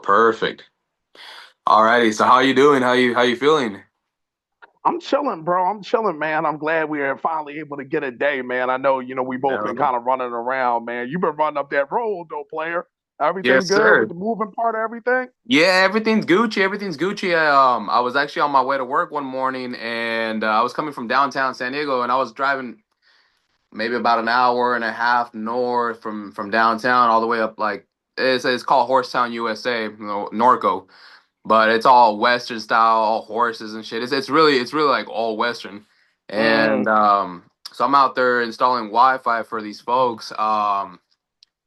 Perfect. Alrighty. So how you doing? How you feeling? I'm chilling, bro. I'm chilling, man. I'm glad we are finally able to get a day, man. I know, we both been No. kind of running around, man. You've been running up that road, though, player. Everything Yes, good with sir. the moving part of everything? Yeah, everything's Gucci. Everything's Gucci. I was actually on my way to work one morning, and I was coming from downtown San Diego, and I was driving maybe about an hour and a half north from downtown all the way up like it's called Horsetown, USA, Norco, but it's all Western style, all horses and shit. It's really like all Western, and Mm, so I'm out there installing Wi-Fi for these folks.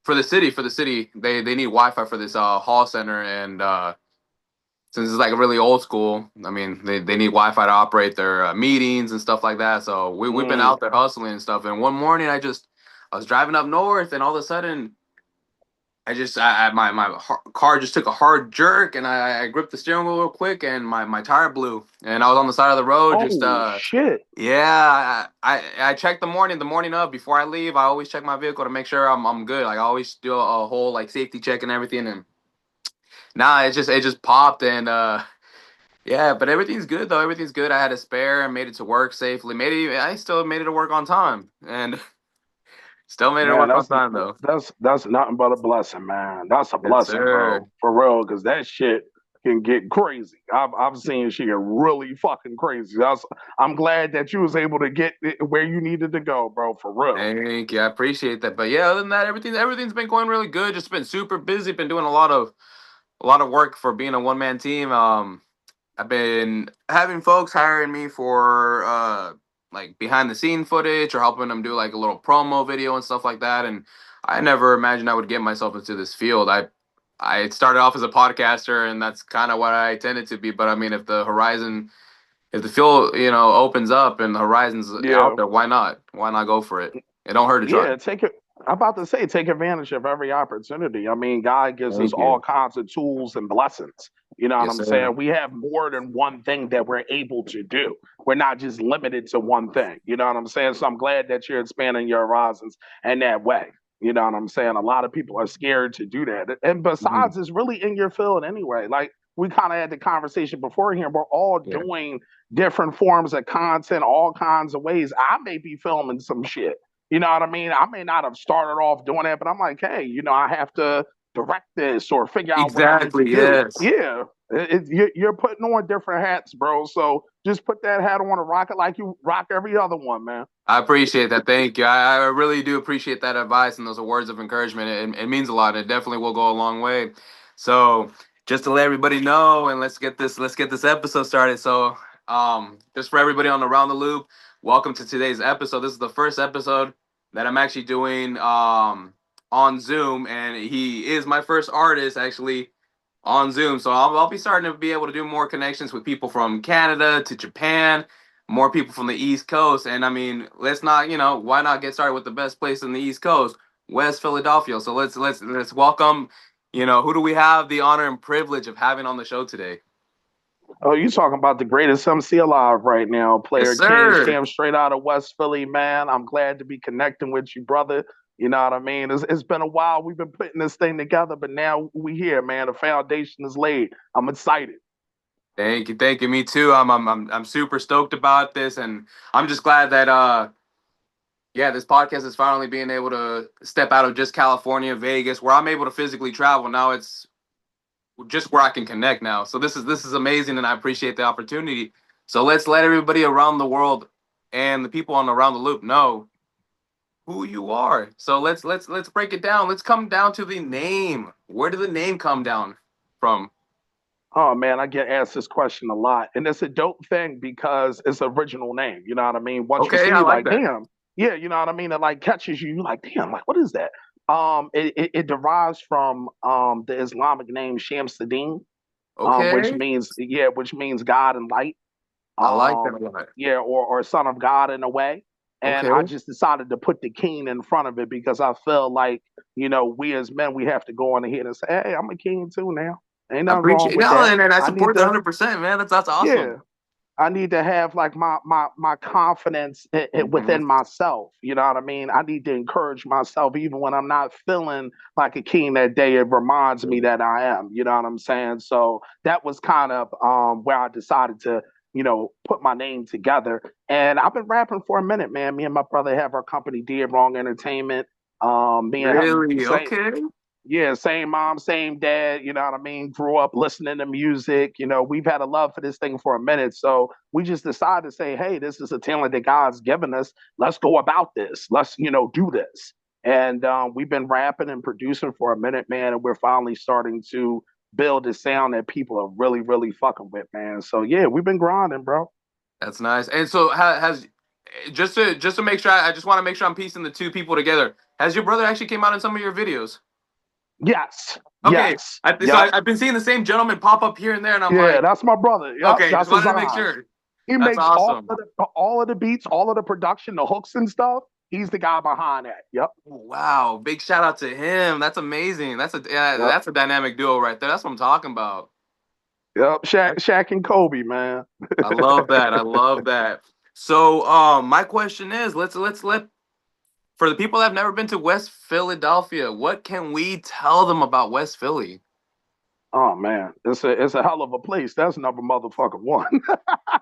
For the city, they need Wi-Fi for this hall center, and since it's like really old school, I mean they need Wi-Fi to operate their meetings and stuff like that. So we've been mm. out there hustling and stuff. And one morning I was driving up north, and all of a sudden my car just took a hard jerk, and I gripped the steering wheel real quick, and my tire blew, and I was on the side of the road just Oh, shit. yeah, I checked the morning of before I leave. I always check my vehicle to make sure I'm good. Like I always do a whole like safety check and everything. And nah, it just popped, and yeah, but everything's good though. Everything's good. I had a spare and made it to work safely. I still made it to work on time, and still made it to Man, work on time though. that's nothing but a blessing, man. That's a Yes, blessing, sir. bro. For real, because that shit can get crazy. I've seen shit get really fucking crazy. I'm glad that you was able to get it where you needed to go, bro. For real. Thank you. I appreciate that. But yeah, other than that, everything's been going really good. Just been super busy. Been doing a lot of work for being a one man team. I've been having folks hiring me for like behind the scene footage or helping them do like a little promo video and stuff like that. And I never imagined I would get myself into this field. I started off as a podcaster, and that's kind of what I tended to be. But I mean, if the field opens up and the horizons out Yeah. there, why not? Why not go for it? It don't hurt to try. Yeah, take it. I'm about to say, take advantage of every opportunity. I mean, God gives us Thank all you. kinds of tools and blessings. You know what Yes, I'm sir. saying? We have more than one thing that we're able to do. We're not just limited to one thing. You know what I'm saying? So I'm glad that you're expanding your horizons in that way. You know what I'm saying? A lot of people are scared to do that. And Hmm. besides, it's really in your field anyway. Like we kind of had the conversation before here. We're all Yeah. doing different forms of content, all kinds of ways. I may be filming some shit. You know what I mean? I may not have started off doing that, but I'm like, hey, I have to direct this or figure out what I need to Exactly. do. Yes. Yeah, you're putting on different hats, bro. So just put that hat on and rock it like you rock every other one, man. I appreciate that. Thank you. I really do appreciate that advice and those words of encouragement. It means a lot. It definitely will go a long way. So just to let everybody know, and let's get this episode started. So just for everybody on Around the Loop, welcome to today's episode. This is the first episode that I'm actually doing on Zoom, and he is my first artist actually on Zoom. So I'll be starting to be able to do more connections with people from Canada to Japan, more people from the East Coast. And I mean, let's not, why not get started with the best place in the East Coast, West Philadelphia. So let's welcome, who do we have the honor and privilege of having on the show today? Oh, you talking about the greatest MC alive right now, Yes, player King sir. Shampz, straight out of West Philly, man. I'm glad to be connecting with you, brother. You know what I mean? It's been a while. We've been putting this thing together, but now we here, man. The foundation is laid. I'm excited. Thank you, thank you. Me too. I'm super stoked about this, and I'm just glad that yeah, this podcast is finally being able to step out of just California, Vegas, where I'm able to physically travel. Now it's just where I can connect now. So this is amazing, and I appreciate the opportunity. So let's let everybody around the world and the people on Around the Loop know who you are. So let's break it down. Let's come down to the name. Where did the name come down from? Oh man, I get asked this question a lot, and it's a dope thing because it's an original name. You know what I mean? Once you Okay, see, I you like like, that. damn, yeah, you know what I mean. It like catches you. You like, damn, like what is that? It derives from the Islamic name Shamsuddin, which Okay, means which means God and light. I like that a lot. Yeah, or son of God in a way. And Okay, I just decided to put the king in front of it because I feel like, we as men, we have to go on ahead and say, hey, I'm a king too now. Ain't I nothing wrong appreciate with no, that. and I I need support that to, 100%, man. That's yeah, awesome. I need to have like my confidence Hmm. within myself. You know what I mean? I need to encourage myself even when I'm not feeling like a king that day. It reminds me that I am. You know what I'm saying? So that was kind of where I decided to put my name together. And I've been rapping for a minute, man. Me and my brother have our company, Did Wrong Entertainment. Me and him Really? say Okay. yeah, same mom, same dad, you know what I mean? Grew up listening to music. We've had a love for this thing for a minute. So we just decided to say, hey, this is a talent that God's given us. Let's go about this. Let's, do this. And we've been rapping and producing for a minute, man. And we're finally starting to build a sound that people are really, really fucking with, man. So yeah, we've been grinding, bro. That's nice. And so has just to make sure I just want to make sure I'm piecing the two people together. Has your brother actually came out in some of your videos? Yes, Okay. yes, So yep. I've been seeing the same gentleman pop up here and there, and I'm Yeah, like, that's my brother. Yep, okay, just that's wanted his to make eyes. sure. He That's makes awesome. all of the beats, all of the production, the hooks and stuff. He's the guy behind that. Yep. Wow, big shout out to him. That's amazing. Yep. That's a dynamic duo right there. That's what I'm talking about. Yep. Shaq and Kobe, man. I love that. I love that. So, my question is, let's let for the people that have never been to West Philadelphia, what can we tell them about West Philly? Oh man, it's a hell of a place. That's number motherfucking one.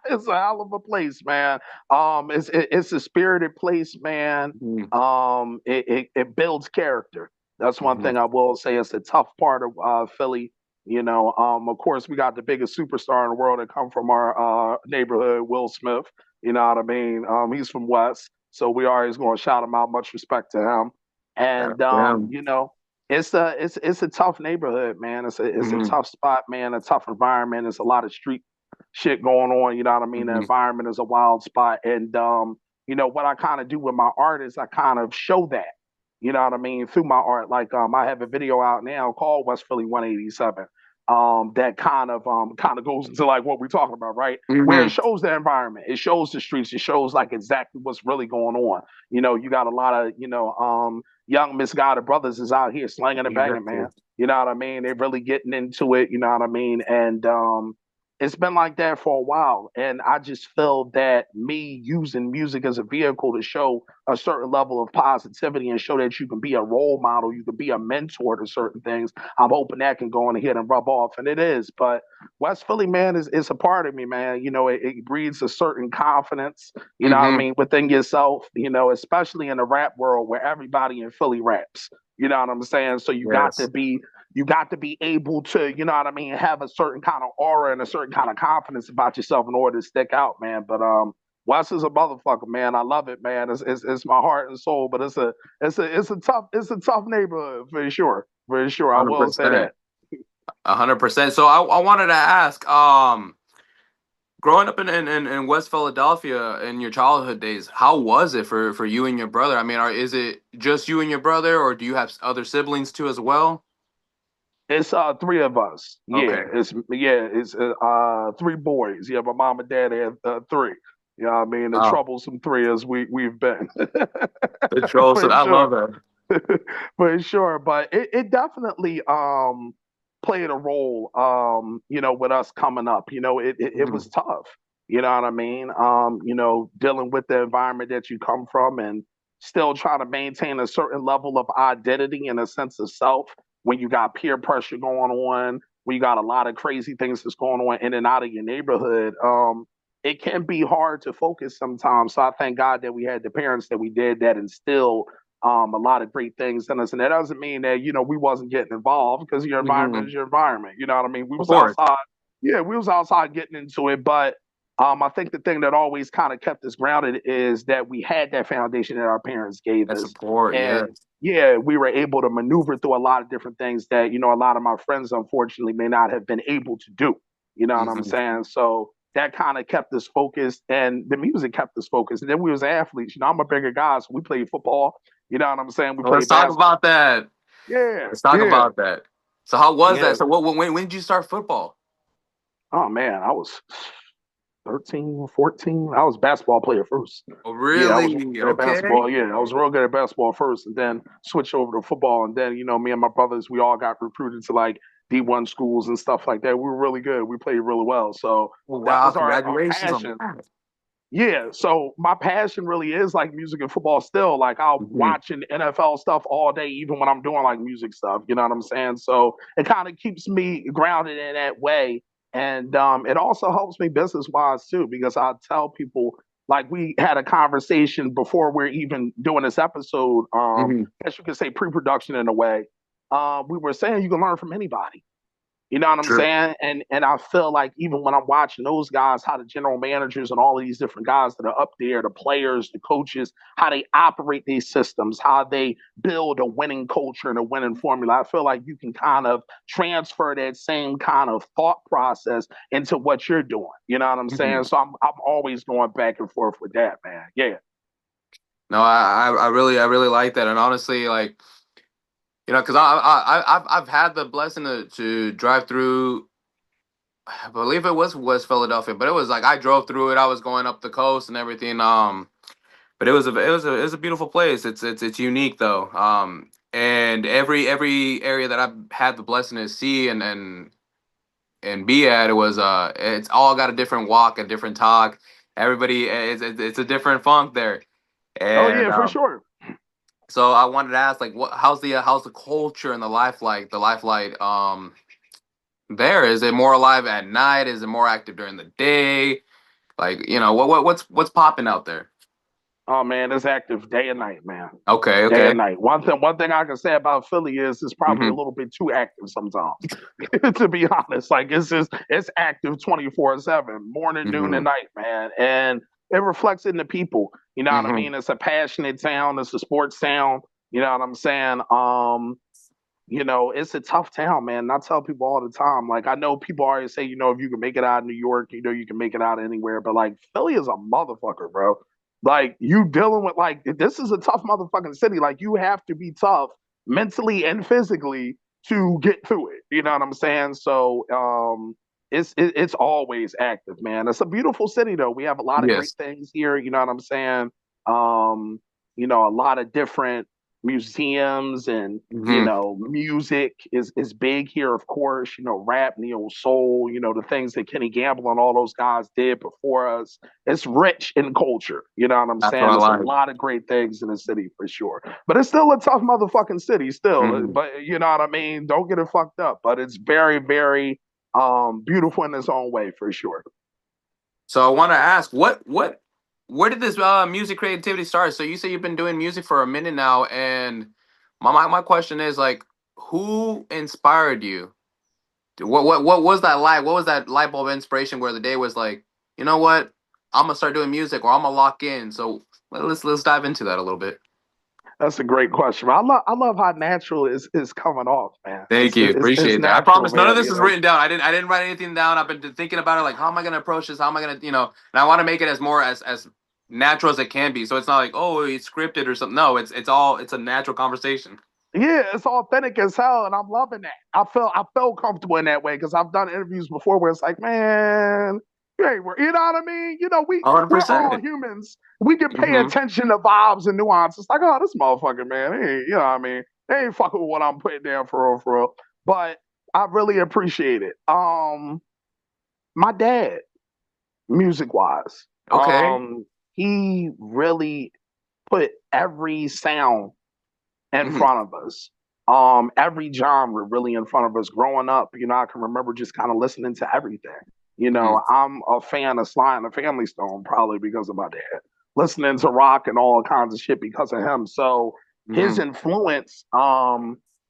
It's a hell of a place, man. It's a spirited place, man. Mhm. It builds character. That's one Mhm. thing I will say. It's a tough part of Philly. Of course, we got the biggest superstar in the world that come from our neighborhood, Will Smith. You know what I mean? He's from West, so we always going to shout him out. Much respect to him. Shout out And to them. it's a tough neighborhood, man. It's a Mhm. tough spot, man. A tough environment. It's a lot of street shit going on. You know what I mean? The Mhm. environment is a wild spot, and what I kind of do with my art is I kind of show that. You know what I mean through my art. Like I have a video out now called West Philly 187. That kind of goes into like what we're talking about, right? Where it Mhm. shows the environment, it shows the streets, it shows like exactly what's really going on. You got a lot of young misguided brothers is out here slanging and banging, Exactly. man. You know what I mean? They're really getting into it. You know what I mean? And it's been like that for a while. And I just feel that me using music as a vehicle to show a certain level of positivity and show that you can be a role model, you can be a mentor to certain things. I'm hoping that can go on ahead and rub off, and it is. But West Philly, man, is a part of me, man. It breeds a certain confidence, Mhm. within yourself, especially in the rap world where everybody in Philly raps. You know what I'm saying? So Yes. you got to be able to, you know what I mean, have a certain kind of aura and a certain kind of confidence about yourself in order to stick out, man. But Wes is a motherfucker, man. I love it, man. It's my heart and soul, but it's a tough neighborhood for sure. I will say 100%. that. 100%. So I wanted to ask, growing up in West Philadelphia in your childhood days, how was it for you and your brother? I mean, is it just you and your brother, or do you have other siblings too as well? It's three of us. Okay. It's three boys. Yeah, my mom and dad had three. You know what I mean? The Wow. troublesome three as we've been. The troll. So For I love sure. that. For sure. But it definitely played a role with us coming up. It was Mhm. tough. You know what I mean? Dealing with the environment that you come from and still trying to maintain a certain level of identity and a sense of self when you got peer pressure going on, when you got a lot of crazy things that's going on in and out of your neighborhood. It can be hard to focus sometimes. So I thank God that we had the parents that we did that instill a lot of great things in us. And that doesn't mean that, we wasn't getting involved because your environment Mhm. is your environment. You know what I mean? We Of was course. outside. Yeah, we was outside getting into it. But I think the thing that always kind of kept us grounded is that we had that foundation that our parents gave That us. support. And Yes. yeah, we were able to maneuver through a lot of different things that, a lot of my friends unfortunately may not have been able to do. You know what I'm Mhm. saying? So that kind of kept us focused and the music kept us focused. And then we was athletes. I'm a bigger guy, so we played football. You know what I'm saying? We Well, let's played talk basketball. about that. Yeah, Let's talk yeah, about that. So how was yeah. that? So when did you start football? Oh man, I was 13 or 14. I was a basketball player first. Oh, Yeah, I was real really? good at Okay. basketball. Yeah, I was real good at basketball first, and then switched over to football. And then, me and my brothers, we all got recruited to like D1 schools and stuff like that. We were really good. We played really well. So Oh, that wow, was our congratulations on passion. that. Yeah, so my passion really is like music and football still. Like I'll Hmm. watch an NFL stuff all day, even when I'm doing like music stuff. You know what I'm saying? So it kind of keeps me grounded in that way. And it also helps me business wise too, because I tell people like we had a conversation before we're even doing this episode, Hmm. as you could say pre-production in a way. We were saying you can learn from anybody. You know what I'm True. saying? And I feel like even when I'm watching those guys, how the general managers and all of these different guys that are up there, the players, the coaches, how they operate these systems, how they build a winning culture and a winning formula, I feel like you can kind of transfer that same kind of thought process into what you're doing. You know what I'm Hmm. saying? So I'm always going back and forth with that, man. Yeah. No, I really like that, and honestly, like, because I've had the blessing to drive through. I believe it was West Philadelphia, but it was like I drove through it. I was going up the coast and everything. But it was a beautiful place. It's unique though. And every area that I've had the blessing to see and be at, it was it's all got a different walk, a different talk. Everybody, it's a different funk there. Oh And yeah, for sure. so I wanted to ask, like, how's the culture and the life light there? Is it more alive at night? Is it more active during the day? Like, what's popping out there? Oh man, it's active day and night, man. Okay, Day okay. and night. One thing I can say about Philly is it's probably a Hmm. little bit too active sometimes. To be honest, like it's active 24/7, morning, noon, and Hmm. night, man, and it reflects in the people. You know what I Hmm. mean? It's a passionate town. It's a sports town. You know what I'm saying? It's a tough town, man. And I tell people all the time, like I know people always say, if you can make it out of New York, you can make it out anywhere. But like Philly is a motherfucker, bro. Like you dealing with like this is a tough motherfucking city. Like you have to be tough mentally and physically to get through it. You know what I'm saying? So it's always active, man. It's a beautiful city though. We have a lot of great Yes. things here. You know what I'm saying? Um, a lot of different museums and Hmm. music is big here, of course, rap, neo soul, the things that Kenny Gamble and all those guys did before us. It's rich in culture, you know what I'm That's what saying? I There's a like. lot of great things in the city for sure. But it's still a tough motherfucking city still. Hmm. But you know what I mean? Don't get it fucked up. But it's very, very beautiful in its own way for sure. So I want to ask, where did this music creativity start? So you say you've been doing music for a minute now, and my question is like, who inspired you? What was that light? What was that light bulb inspiration where the day was like, you know what, I'm gonna start doing music, or I'm gonna lock in. So let's dive into that a little bit. That's a great question. I love how natural is coming off, man. Thank you, It's appreciate that. I natural, promise none of man. this is written down. I didn't write anything down. I've been thinking about it, like how am I gonna approach this? How am I gonna, and I want to make it as more as natural as it can be. So it's not like, oh, it's scripted or something. No, it's a natural conversation. Yeah, it's authentic as hell, and I'm loving that. I felt comfortable in that way because I've done interviews before where it's like, man, you know what I mean? We're all 100%. humans. We can pay Mm-hmm. attention to vibes and nuance. It's like, oh, this motherfucker, man, he ain't, you know what I mean? They ain't fucking with what I'm putting down for real, for real. But I really appreciate it. My dad, music wise, Okay. he really put every sound in Mm-hmm. front of us. Every genre really in front of us. Growing up, I can remember just kind of listening to everything. Mm-hmm. I'm a fan of Sly and the Family Stone, probably because of my dad. Listening to rock and all kinds of shit because of him. So his Mm-hmm. influence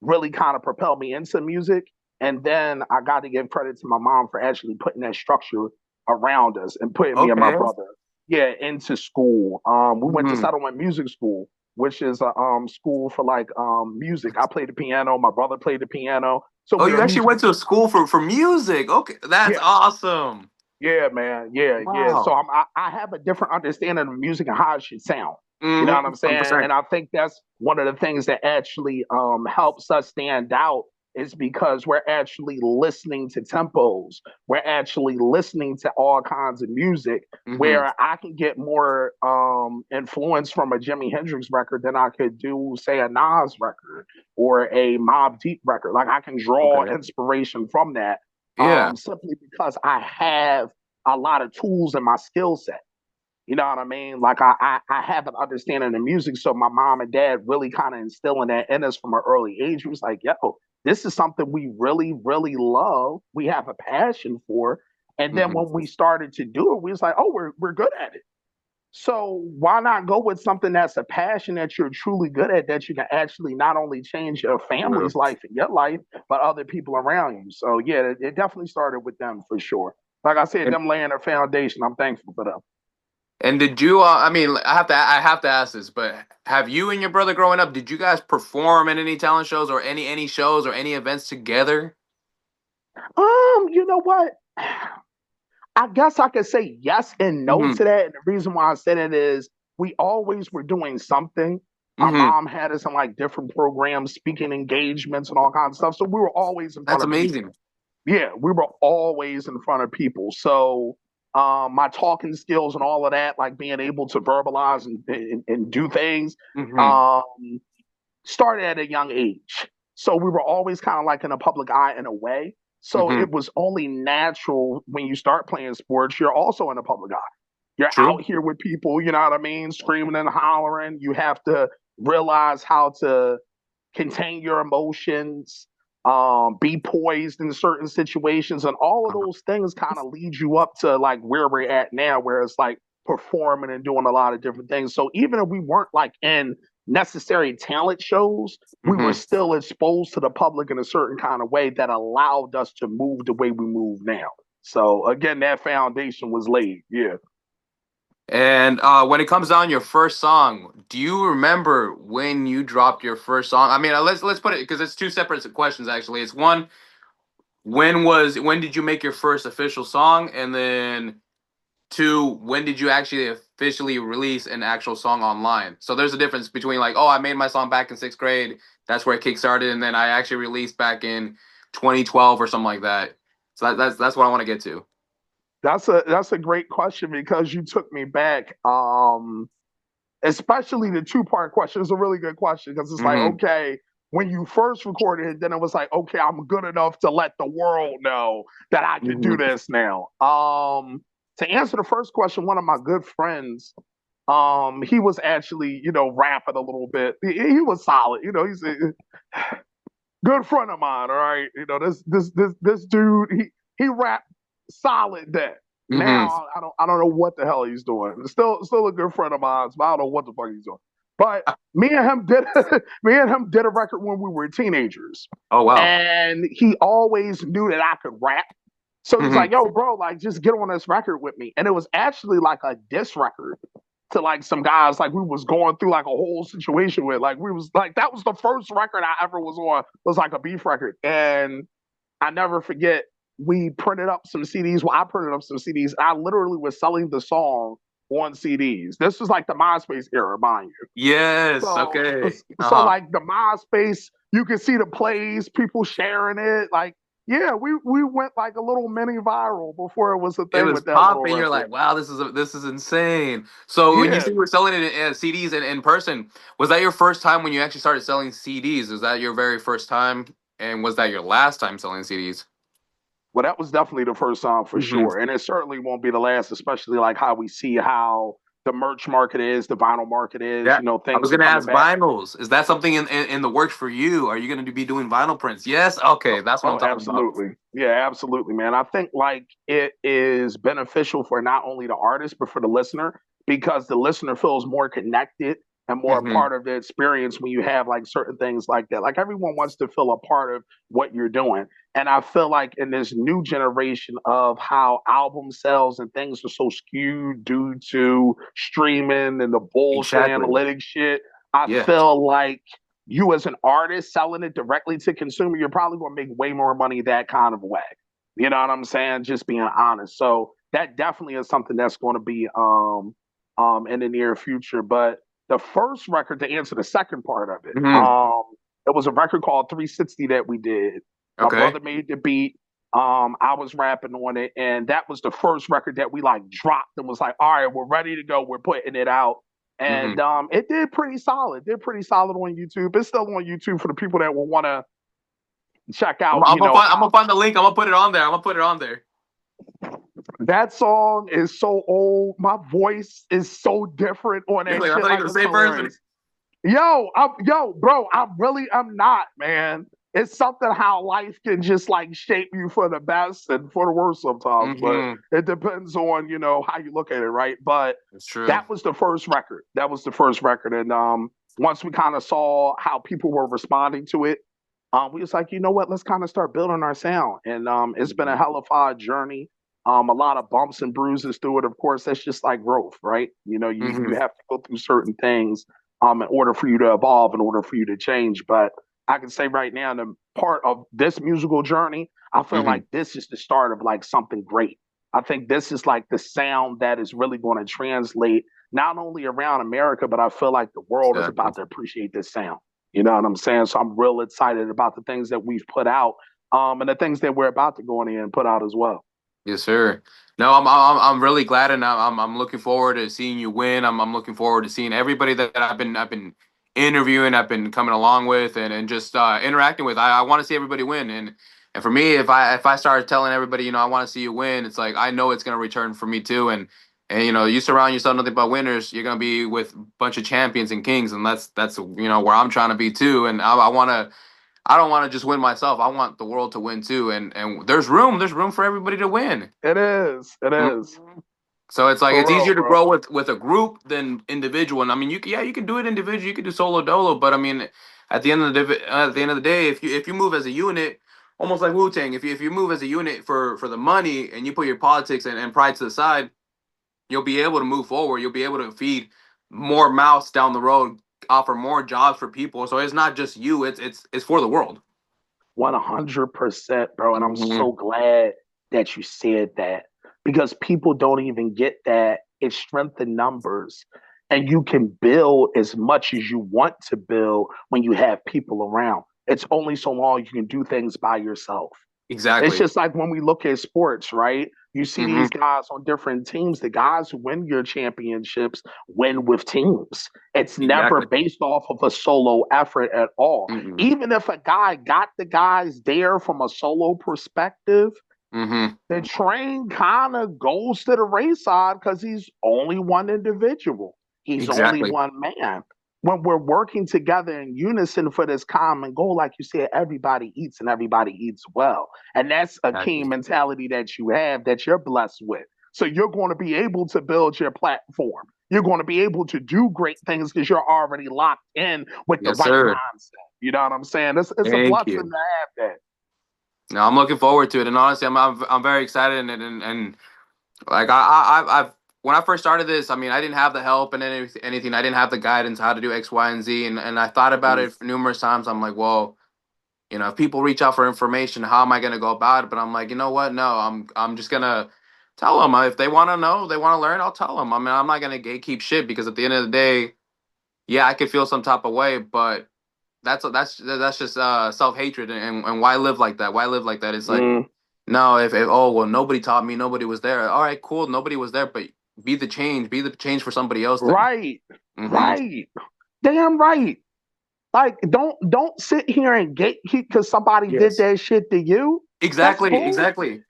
really kind of propelled me into music. And then I got to give credit to my mom for actually putting that structure around us and putting me and my Okay. brother, yeah, into school. We went to Mm-hmm. Settlement Music School, which is a school for like music. I played the piano. My brother played the piano. So Oh, we you were actually musical went to a theater school artists. for music. Okay, that's Yeah, awesome. yeah, man. Yeah, yeah. So Wow. I have a different understanding of music and how it should sound. You know what Mm-hmm. I'm saying? 100%. And I think that's one of the things that actually helps us stand out is because we're actually listening to tempos. We're actually listening to all kinds of music Mm-hmm. where I can get more influence from a Jimi Hendrix record than I could do, say, a Nas record or a Mobb Deep record. Like I can draw Okay. inspiration from that Yeah. simply because I have a lot of tools in my skill set. You know what I mean? Like I have an understanding of music, so my mom and dad really kind of instilling that in us from an early age. He was like, "Yo, this is something we really, really love. We have a passion for." And then Mm-hmm. when we started to do it, we was like, "Oh, we're good at it." So why not go with something that's a passion that you're truly good at, that you can actually not only change your family's life and your life, but other people around you. So yeah, it definitely started with them for sure. Like I said, And, them laying their foundation. I'm thankful for them. and did you? I mean, I have to ask this, but have you and your brother growing up? Did you guys perform in any talent shows or any shows or any events together? You know what? I guess I could say yes and no Mm-hmm. to that. And the reason why I said it is we always were doing something. Our Mm-hmm. mom had us in like different programs, speaking engagements and all kinds of stuff. So we were always in front That's of people. amazing. Yeah, we were always in front of people. So my talking skills and all of that, like being able to verbalize and do things, Mm-hmm. um, started at a young age. So we were always kind of like in a public eye in a way. So Mm-hmm. it was only natural when you start playing sports, you're also in the public eye. You're True. out here with people, you know what I mean, screaming and hollering. You have to realize how to contain your emotions, be poised in certain situations, and all of those things kind of lead you up to like where we're at now, where it's like performing and doing a lot of different things. So even if we weren't like in necessary talent shows, we were Mm-hmm. still exposed to the public in a certain kind of way that allowed us to move the way we move now. So again, that foundation was laid. Yeah. And when it comes down your first song, do you remember when you dropped your first song? I mean, let's put it because it's two separate questions actually. It's one, when did you make your first official song, and then two, when did you actually officially release an actual song online? So there's a difference between like, oh, I made my song back in sixth grade, that's where it kickstarted, and then I actually released back in 2012 or something like that. So that's what I want to get to. That's a great question because you took me back. Especially the two-part question is a really good question because it's like, Mm-hmm. okay, when you first recorded it, then it was like, okay, I'm good enough to let the world know that I can do Mm-hmm. this now. To answer the first question, one of my good friends, he was actually, rapping a little bit. He was solid, he's a good friend of mine. All right, this dude, he rapped solid then. Mm-hmm. Now I don't know what the hell he's doing. Still a good friend of mine, but I don't know what the fuck he's doing. But me and him did a record when we were teenagers, Oh wow. and he always knew that I could rap. So he's Mm-hmm. like, "Yo, bro, like just get on this record with me." And it was actually like a diss record to like some guys like we was going through like a whole situation with. Like we was like that was the first record I ever was on, was like a beef record. And I never forget, we printed up some CDs. Well, I printed up some CDs. I literally was selling the song on CDs. This was like the MySpace era, mind you. Yes. So Okay. so Uh-huh. like the MySpace, you can see the plays, people sharing it. Like, yeah, we went like a little mini viral before it was a It thing was with that little popping. You're record. like, wow, this is insane. So when you Yeah, say you were selling it in CDs in person, was that your first time when you actually started selling CDs? Was that your very first time? And was that your last time selling CDs? well, that was definitely the first song for Hmm. sure. And it certainly won't be the last, especially like how we see how the merch market is, the vinyl market is, Yeah. I was things are gonna coming ask back. vinyls. Is that something in the works for you? Are you gonna be doing vinyl prints? Yes. Okay, that's what I'm Oh, talking about. absolutely. Yeah, absolutely, man. I think like it is beneficial for not only the artist, but for the listener, because the listener feels more connected and more a Hmm. part of the experience when you have like certain things like that. Like everyone wants to feel a part of what you're doing. And I feel like in this new generation of how album sales and things are so skewed due to streaming and the bullshit Exactly. analytics shit, I Yeah. feel like you as an artist selling it directly to consumer, you're probably going to make way more money that kind of way. You know what I'm saying? Just being honest. So that definitely is something that's going to be in the near future. But the first record, to answer the second part of it, Hmm. it was a record called 360 that we did. My Okay. brother made the beat. I was rapping on it, and that was the first record that we like dropped and was like, all right, we're ready to go. We're putting it out. Mm-hmm. And it did pretty solid. Did pretty solid on YouTube. It's still on YouTube for the people that will want to check out, I'm gonna find the link. I'm gonna put it on there. I'm gonna put it on there. that song is so old. My voice is so different on You're that like, I shit. thought you Like were the it's same person. hilarious. Bro, I'm not, man. It's something how life can just like shape you for the best and for the worst sometimes, but Mm-hmm. it depends on, how you look at it, right? But It's true. that was the first record. That was the first record. And once we kind of saw how people were responding to it, we was like, you know what, let's kind of start building our sound. And it's been a Mm-hmm. hellified journey. A lot of bumps and bruises through it. Of course, that's just like growth, right? You Mm-hmm. have to go through certain things in order for you to evolve, in order for you to change. But I can say right now, the part of this musical journey, I feel Mm-hmm. like this is the start of like something great. I think this is like the sound that is really going to translate not only around America, but I feel like the world is Exactly. about to appreciate this sound. You know what I'm saying? So I'm real excited about the things that we've put out, and the things that we're about to go in and put out as well. Yes, sir. No, I'm really glad, and I'm looking forward to seeing you win. I'm looking forward to seeing everybody that I've been interviewing, I've been coming along with, and just interacting with. I want to see everybody win, and for me, if I start telling everybody, I want to see you win, it's like I know it's gonna return for me too, and you surround yourself nothing but winners, you're gonna be with a bunch of champions and kings, and that's where I'm trying to be too, and I want to. I don't want to just win myself. I want the world to win too, and there's room for everybody to win. It is. It is. Mhm. So it's like For it's real, easier to bro. grow with a group than individual. And I mean, you can do it individual, you can do solo dolo, but I mean, at the end of the day, if you move as a unit, almost like Wu Tang, if you move as a unit for the money and you put your politics and pride to the side, you'll be able to move forward. You'll be able to feed more mouths down the road, offer more jobs for people. So it's not just you; it's for the world. 100%, bro. And I'm Hmm. so glad that you said that because people don't even get that it's strength in numbers. And you can build as much as you want to build when you have people around. It's only so long you can do things by yourself. It's Exactly. just like when we look at sports, right? You see Hmm. these guys on different teams. The guys who win your championships win with teams. It's never Exactly. based off of a solo effort at all. Mm-mm. Even if a guy got the guys there from a solo perspective, Hmm. the train kind of goes to the race side because he's only one individual. He's only Exactly. one man. When we're working together in unison for this common goal, like you said, everybody eats and everybody eats well. And that's a Exactly. key mentality that you have that you're blessed with. So you're going to be able to build your platform. You're going to be able to do great things because you're already locked in with the Yes, right sir. mindset. You know what I'm saying? It's a Thank blessing you. to have that. No, I'm looking forward to it, and honestly, I'm very excited, and like I've when I first started this, I mean, I didn't have the help and anything. I didn't have the guidance how to do X, Y, and Z, and I thought about Mm. it numerous times. I'm like, well, if people reach out for information, how am I gonna go about it? But I'm like, you know what? No, I'm just gonna tell them if they want to know, they want to learn. I'll tell them. I mean, I'm not gonna gatekeep shit because at the end of the day, yeah, I could feel some type of way, but that's just self hatred, and why live like that? Why live like that? It's like Mm. no, if oh well, nobody taught me, nobody was there. All right, cool, nobody was there, but be the change for somebody else then. Right. Mm-hmm. Right. Damn right. Like, don't sit here and gatekeep because somebody did Yes. that shit to you. That's Exactly, bull. exactly,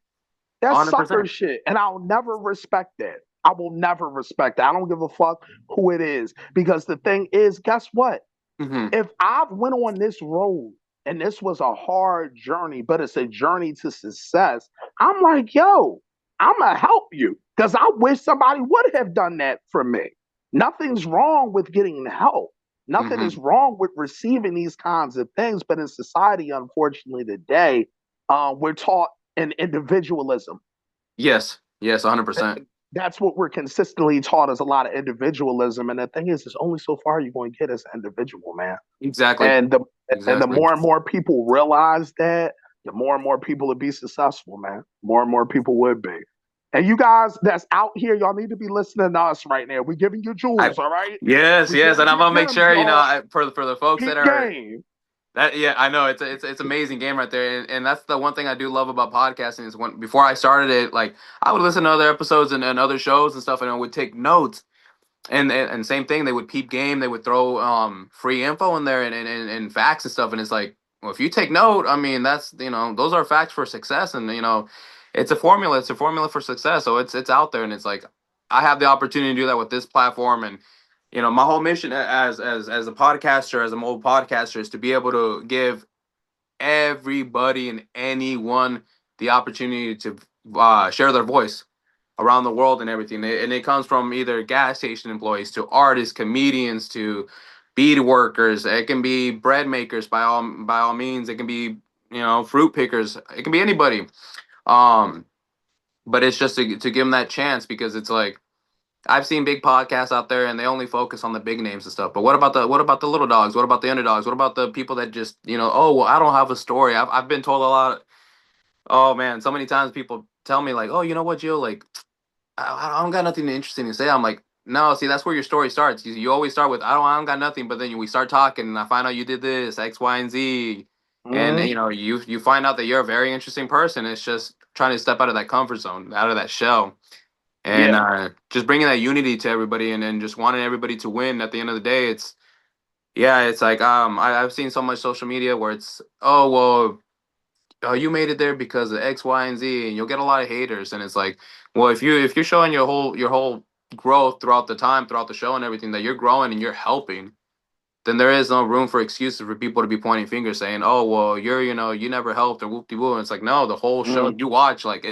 That's sucker 100%. shit. And I'll never respect that. I will never respect that. I don't give a fuck who it is. Because the thing is, guess what? Mm-hmm. If I've went on this road and this was a hard journey, but it's a journey to success, I'm like, yo, I'm gonna help you. Because I wish somebody would have done that for me. Nothing's wrong with getting help. Nothing is Mm-hmm. wrong with receiving these kinds of things. But in society, unfortunately, today, we're taught in individualism. Yes, yes, 100%. That's what we're consistently taught as a lot of individualism. And the thing is, there's only so far you're going to get as an individual, man. Exactly, And the and the exactly. more and more people realize that, the more and more people would be successful, man. More and more people would be. And you guys that's out here, y'all need to be listening to us right now. We're giving you I jewels, all right? yes, We're yes, giving and I'm you gonna make gems, sure y'all. for the folks that Peep are game. That yeah, I know it's amazing game right there, and that's the one thing I do love about podcasting is when before I started it, like I would listen to other episodes and other shows and stuff, and I would take notes. And same thing, they would peep game, they would throw free info in there and facts and stuff, and it's like, well, if you take note, I mean, that's those are facts for success, and it's a formula for success, so it's out there, and it's like I have the opportunity to do that with this platform, and my whole mission as a podcaster, as a mobile podcaster, is to be able to give everybody and anyone the opportunity to share their voice around the world and everything. And it comes from either gas station employees to artists, comedians to bead workers. It can be bread makers by all means. It can be fruit pickers. It can be anybody. Um, but it's just to give them that chance because it's like I've seen big podcasts out there and they only focus on the big names and stuff. But what about the little dogs? What about the underdogs? What about the people that just oh well I don't have a story. I've been told a lot. Oh man, so many times people tell me like, oh, you know what, Jill, like I don't got nothing interesting to say. I'm like, no, see, that's where your story starts. You always start with, I don't got nothing, but then we start talking, and I find out you did this, X, Y, and Z, and Mm-hmm. you find out that you're a very interesting person. It's just trying to step out of that comfort zone, out of that shell, and Yeah. just bringing that unity to everybody, and then just wanting everybody to win. At the end of the day, it's like I've seen so much social media where it's, oh well, you made it there because of X, Y, and Z, and you'll get a lot of haters. And it's like, well, if you're showing your whole growth throughout the time, throughout the show and everything, that you're growing and you're helping, then there is no room for excuses for people to be pointing fingers saying, oh, well, you never helped or whoop de woo. And it's like, no, the whole show Mm-hmm. you watch, like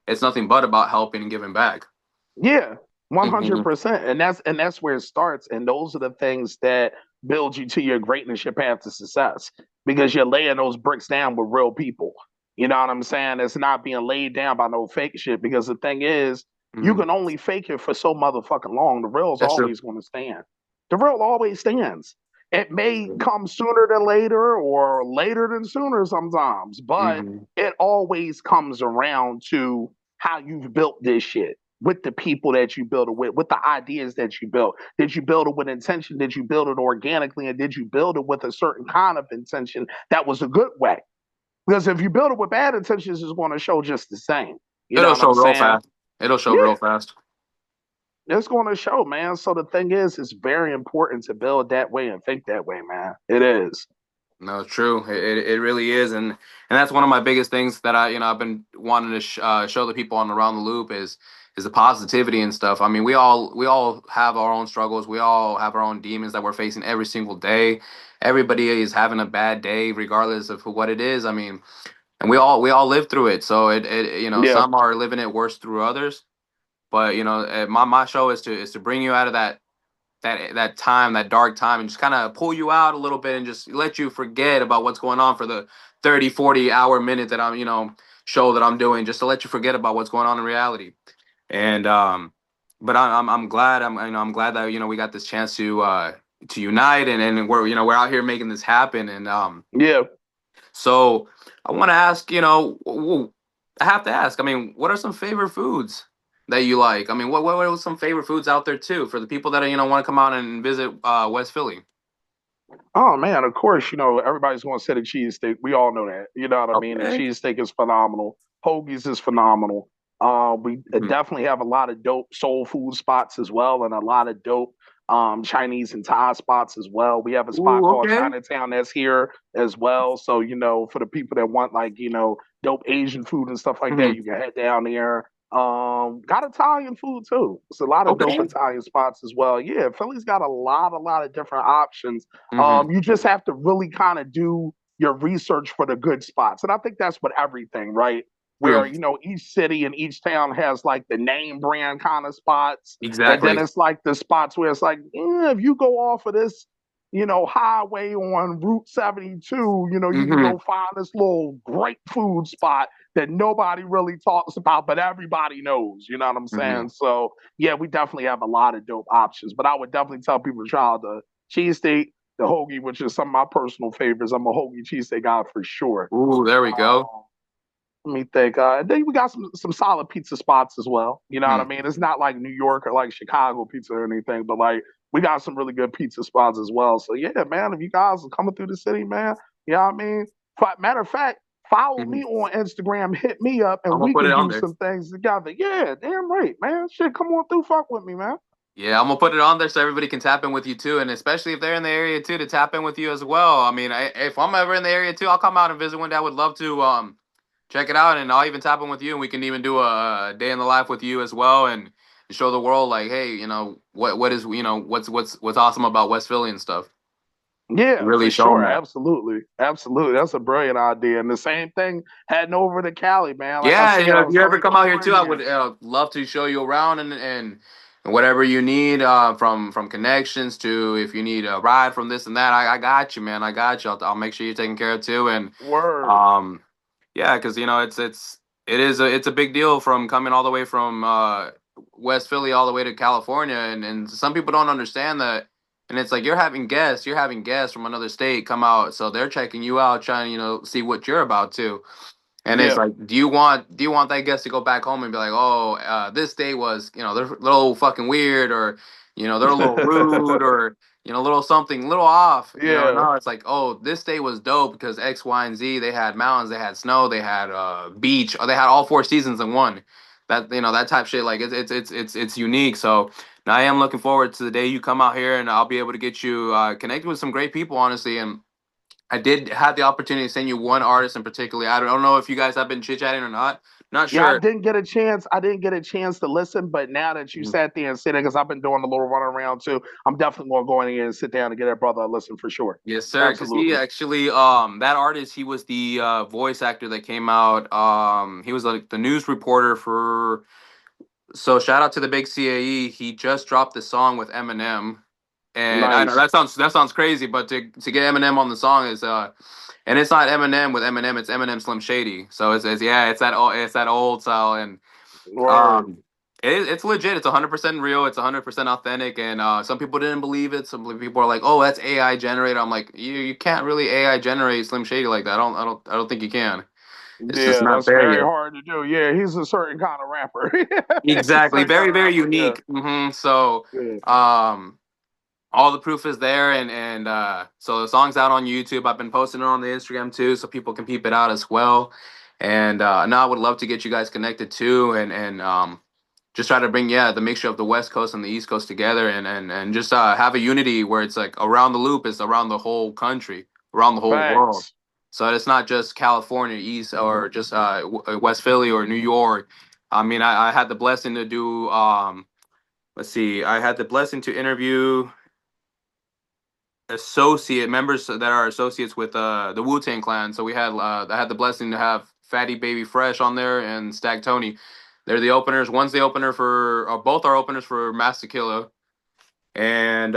it's nothing but about helping and giving back. Yeah, one hundred Hmm. percent, and that's where it starts, and those are the things that build you to your greatness, your path to success, because you're laying those bricks down with real people. You know what I'm saying? It's not being laid down by no fake shit. Because the thing is, you Hmm. can only fake it for so motherfucking long. The real's That's true. always going to stand. The real always stands. It may come sooner than later, or later than sooner sometimes, but Hmm. it always comes around to how you've built this shit with the people that you build it with the ideas that you built. Did you build it with intention? Did you build it organically? And did you build it with a certain kind of intention that was a good way? Because if you build it with bad intentions, it's going to show just the same. You know It'll what show I'm real saying? fast. It'll show real Yeah, fast. it's going to show, man. So the thing is, it's very important to build that way and think that way, man. It is. No, it's true. It really is, and that's one of my biggest things that I've been wanting to show the people on Around the Loop is the positivity and stuff. I mean, we all have our own struggles. We all have our own demons that we're facing every single day. Everybody is having a bad day, regardless of what it is. I mean, and we all live through it. So Yeah. some are living it worse through others. But my show is to bring you out of that time, that dark time, and just kind of pull you out a little bit and just let you forget about what's going on for the 30, 40 hour minute that show that I'm doing, just to let you forget about what's going on in reality. And but I'm glad I'm glad that we got this chance to unite, and we're out here making this happen. And Yeah. so I want to ask, I have to ask, I mean, what are some favorite foods that you like? I mean, what are some favorite foods out there too for the people that want to come out and visit West Philly? Oh man, of course, everybody's going to say the cheesesteak. We all know that. You know what I mean? The Okay. cheesesteak is phenomenal. Hoagies is phenomenal. We Hmm. definitely have a lot of dope soul food spots as well, and a lot of dope Chinese and Thai spots as well. We have a spot Ooh, called okay. Chinatown that's here as well. So, for the people that want like, dope Asian food and stuff like that, Hmm. you can head down there. Got Italian food too. It's a lot of dope Okay. Italian spots as well. Yeah, Philly's got a lot of different options. Hmm. You just have to really kind of do your research for the good spots. And I think that's what everything, right? Where, True. each city and each town has like the name brand kind of spots. And then Exactly. it's like the spots where it's like, if you go off of this, highway on Route 72, you can Hmm. go find this little great food spot that nobody really talks about, but everybody knows. You know what I'm Hmm. saying? So, yeah, we definitely have a lot of dope options. But I would definitely tell people to try out the cheesesteak, the hoagie, which is some of my personal favorites. I'm a hoagie cheesesteak guy for sure. Ooh, there we go. Um, Let me think. And then we got some solid pizza spots as well. You know what I Hmm. mean? It's not like New York or like Chicago pizza or anything, but like we got some really good pizza spots as well. So yeah, man, if you guys are coming through the city, man, You know what I mean? Matter of fact, follow Mhm. me on Instagram, hit me up, I'm and gonna we put it could on do there. some things together. Yeah, damn right, man. Shit, come on through, fuck with me, man. Yeah, I'm gonna put it on there so everybody can tap in with you too, and especially if they're in the area too, to tap in with you as well. I mean, if I'm ever in the area too, I'll come out and visit one day. I would love to check it out, and I'll even tap in with you, and we can even do a day in the life with you as well, and show the world like, hey, what is what's awesome about West Philly and stuff. Yeah, Really for show them sure. that. Absolutely. Absolutely. That's a brilliant idea. And the same thing heading over to Cali, man. Like I Yeah, said, if I'm you ever very come out here too, I would Californian. love to show you around and whatever you need from connections to if you need a ride from this and that. I got you, man. I got you. I'll make sure you're taken care of too. And Word. um, yeah, because it's a big deal from coming all the way from West Philly all the way to California, and some people don't understand that. And it's like you're having guests from another state come out, so they're checking you out, trying to see what you're about too. And it's Yeah. like, do you want that guest to go back home and be like, oh, this day was, they're a little fucking weird, or, they're a little rude, or, a little something, a little off. Yeah. No, it's like, oh, this day was dope because X, Y, and Z. They had mountains, they had snow, they had beach, or they had all four seasons in one. That type shit, like it's unique. So now I am looking forward to the day you come out here, and I'll be able to get you connected with some great people, honestly, and I did have the opportunity to send you one artist in particular. I don't know if you guys have been chit chatting or not. Not Yeah, I sure. didn't get a chance. I didn't get a chance to listen, but now that you Mhm. sat there and said it, because I've been doing a little run around too, I'm definitely going to go in here and sit down and get that brother a listen for sure. Yes, sir. Because he Absolutely. actually, that artist, he was the voice actor that came out. He was like the news reporter for. So shout out to the big CAE. He just dropped the song with Eminem, and I know Nice. that sounds crazy, but to get Eminem on the song is and it's not Eminem with Eminem, it's Eminem Slim Shady. So it's yeah, it's that old style, and Word. Um, it's legit. It's 100% real. It's 100% authentic. And some people didn't believe it. Some people are like, "Oh, that's AI generated." I'm like, you can't really AI generate Slim Shady like that. I don't think you can. It's just Yeah, not that's there very yet. hard to do. Yeah, he's a certain kind of rapper. He's a Exactly. certain kind Very of very rapper. Yeah. unique. So Yeah. um, all the proof is there, and so the song's out on YouTube. I've been posting it on the Instagram too, so people can peep it out as well. And now I would love to get you guys connected too, and just try to bring the mixture of the West Coast and the East Coast together, and just have a unity where it's like around the loop, it's around the whole country, around the whole world. Facts. So it's not just California East or just West Philly or New York. I mean, I had the blessing to do. Let's see, I had the blessing to interview associate members that are associates with the Wu Tang Clan. So I had the blessing to have Fatty Baby Fresh on there and Stag Tony. They're the openers. One's the opener for, both are openers for Master Killa, and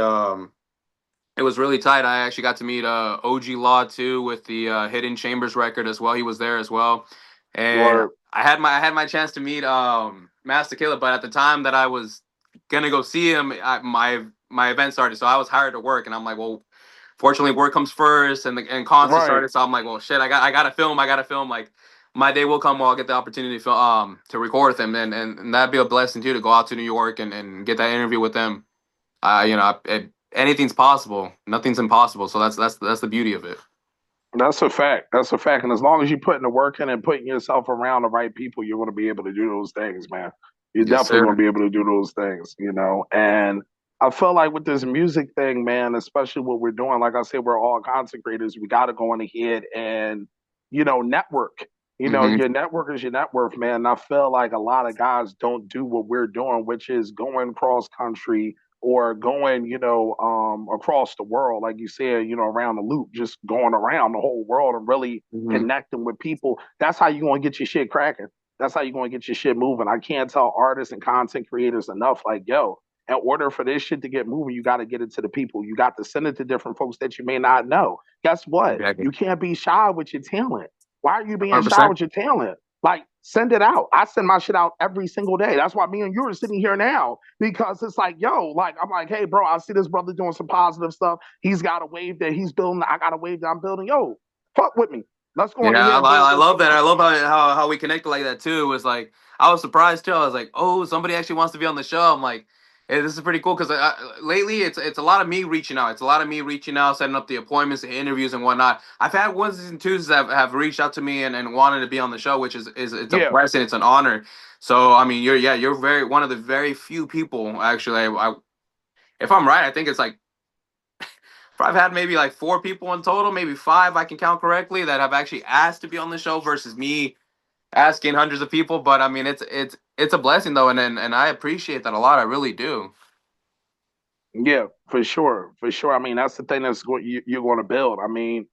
it was really tight. I actually got to meet OG Law too with the Hidden Chambers record as well. He was there as well, and Word. I had my chance to meet Master Killa, but at the time that I was gonna go see him, my event started, so I was hired to work, and I'm like, well, fortunately, work comes first, and concert Right. started. So I'm like, well, shit, I gotta film. I gotta film. Like, my day will come where I'll get the opportunity to film, to record with them, and that'd be a blessing too, to go out to New York and get that interview with them. Anything's possible. Nothing's impossible. So that's the beauty of it. That's a fact. That's a fact. And as long as you're putting the work in and putting yourself around the right people, you're going to be able to do those things, man. You're Yes, definitely going sir. to be able to do those things, you know. And I feel like with this music thing, man, especially what we're doing, like I said, we're all content creators. We got to go on ahead and, network. Hmm. Your network is your net worth, man. And I feel like a lot of guys don't do what we're doing, which is going cross country or going, across the world, like you said, around the loop, just going around the whole world and really Hmm. connecting with people. That's how you're going to get your shit cracking. That's how you're going to get your shit moving. I can't tell artists and content creators enough, like, yo, in order for this shit to get moving, you got to get it to the people. You got to send it to different folks that you may not know. Guess what? Exactly. You can't be shy with your talent. Why are you being shy 100%. with your talent? Like, send it out. I send my shit out every single day. That's why me and you are sitting here now because it's like, yo, like, I'm like, hey, bro, I see this brother doing some positive stuff. He's got a wave that he's building. I got a wave that I'm building. Yo, fuck with me. Let's go on Yeah, ahead and build I this love that. I together. love how we connected like that too. It was like I was surprised too. I was like, oh, somebody actually wants to be on the show. I'm like, Hey, this is pretty cool because lately it's a lot of me reaching out. It's a lot of me reaching out, setting up the appointments, the interviews, and whatnot. I've had ones and twos that have reached out to me and wanted to be on the show, which is it's a Yeah, blessing. It's an honor. So I mean, you're very one of the very few people actually. If I'm right, I think it's like I've had maybe like four people in total, maybe five I can count correctly that have actually asked to be on the show versus me asking hundreds of people. But I mean, it's a blessing though, and I appreciate that a lot. I really do. yeah, for sure, for sure. I mean, that's the thing that's what you're going to build. I mean,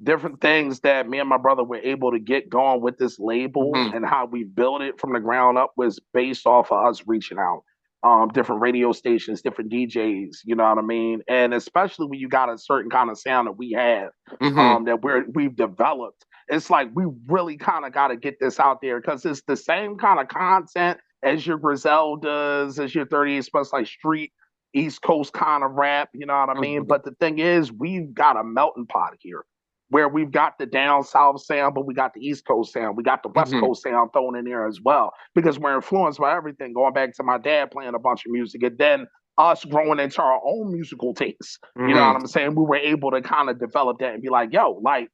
different things that me and my brother were able to get going with this label Hmm. and how we built it from the ground up was based off of us reaching out. Different radio stations, different DJs, you know what I mean? And especially when you got a certain kind of sound that we have, Hmm. that we've developed. It's like we really kind of got to get this out there because it's the same kind of content as your Griseldas, as your 38 Special, like street East Coast kind of rap, you know what I mean? Hmm. But the thing is, we've got a melting pot here where we've got the down south sound, but we got the East Coast sound. We got the West Hmm. Coast sound thrown in there as well because we're influenced by everything. Going back to my dad playing a bunch of music and then us growing into our own musical tastes. You know what Hmm. I'm saying? We were able to kind of develop that and be like, yo, like,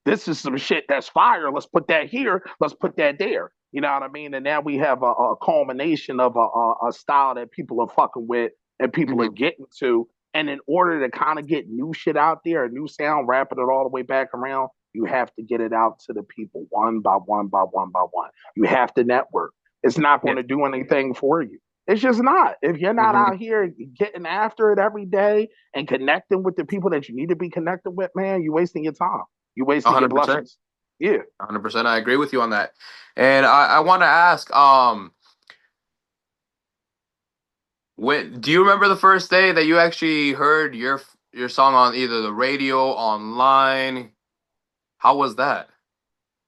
this is some shit that's fire. Let's put that here. Let's put that there. You know what I mean? And now we have a culmination of a style that people are fucking with and people are Hmm. getting to. And in order to kind of get new shit out there, a new sound, wrapping it all the way back around, you have to get it out to the people one by one by one by one. You have to network. It's not going Yeah. to do anything for you. It's just not. If you're not Hmm. out here getting after it every day and connecting with the people that you need to be connected with, man, you're wasting your time. You're wasting your 100%. blessings. Yeah. 100%. I agree with you on that. And I want to ask, when do you remember the first day that you actually heard your song on either the radio, online? How was that?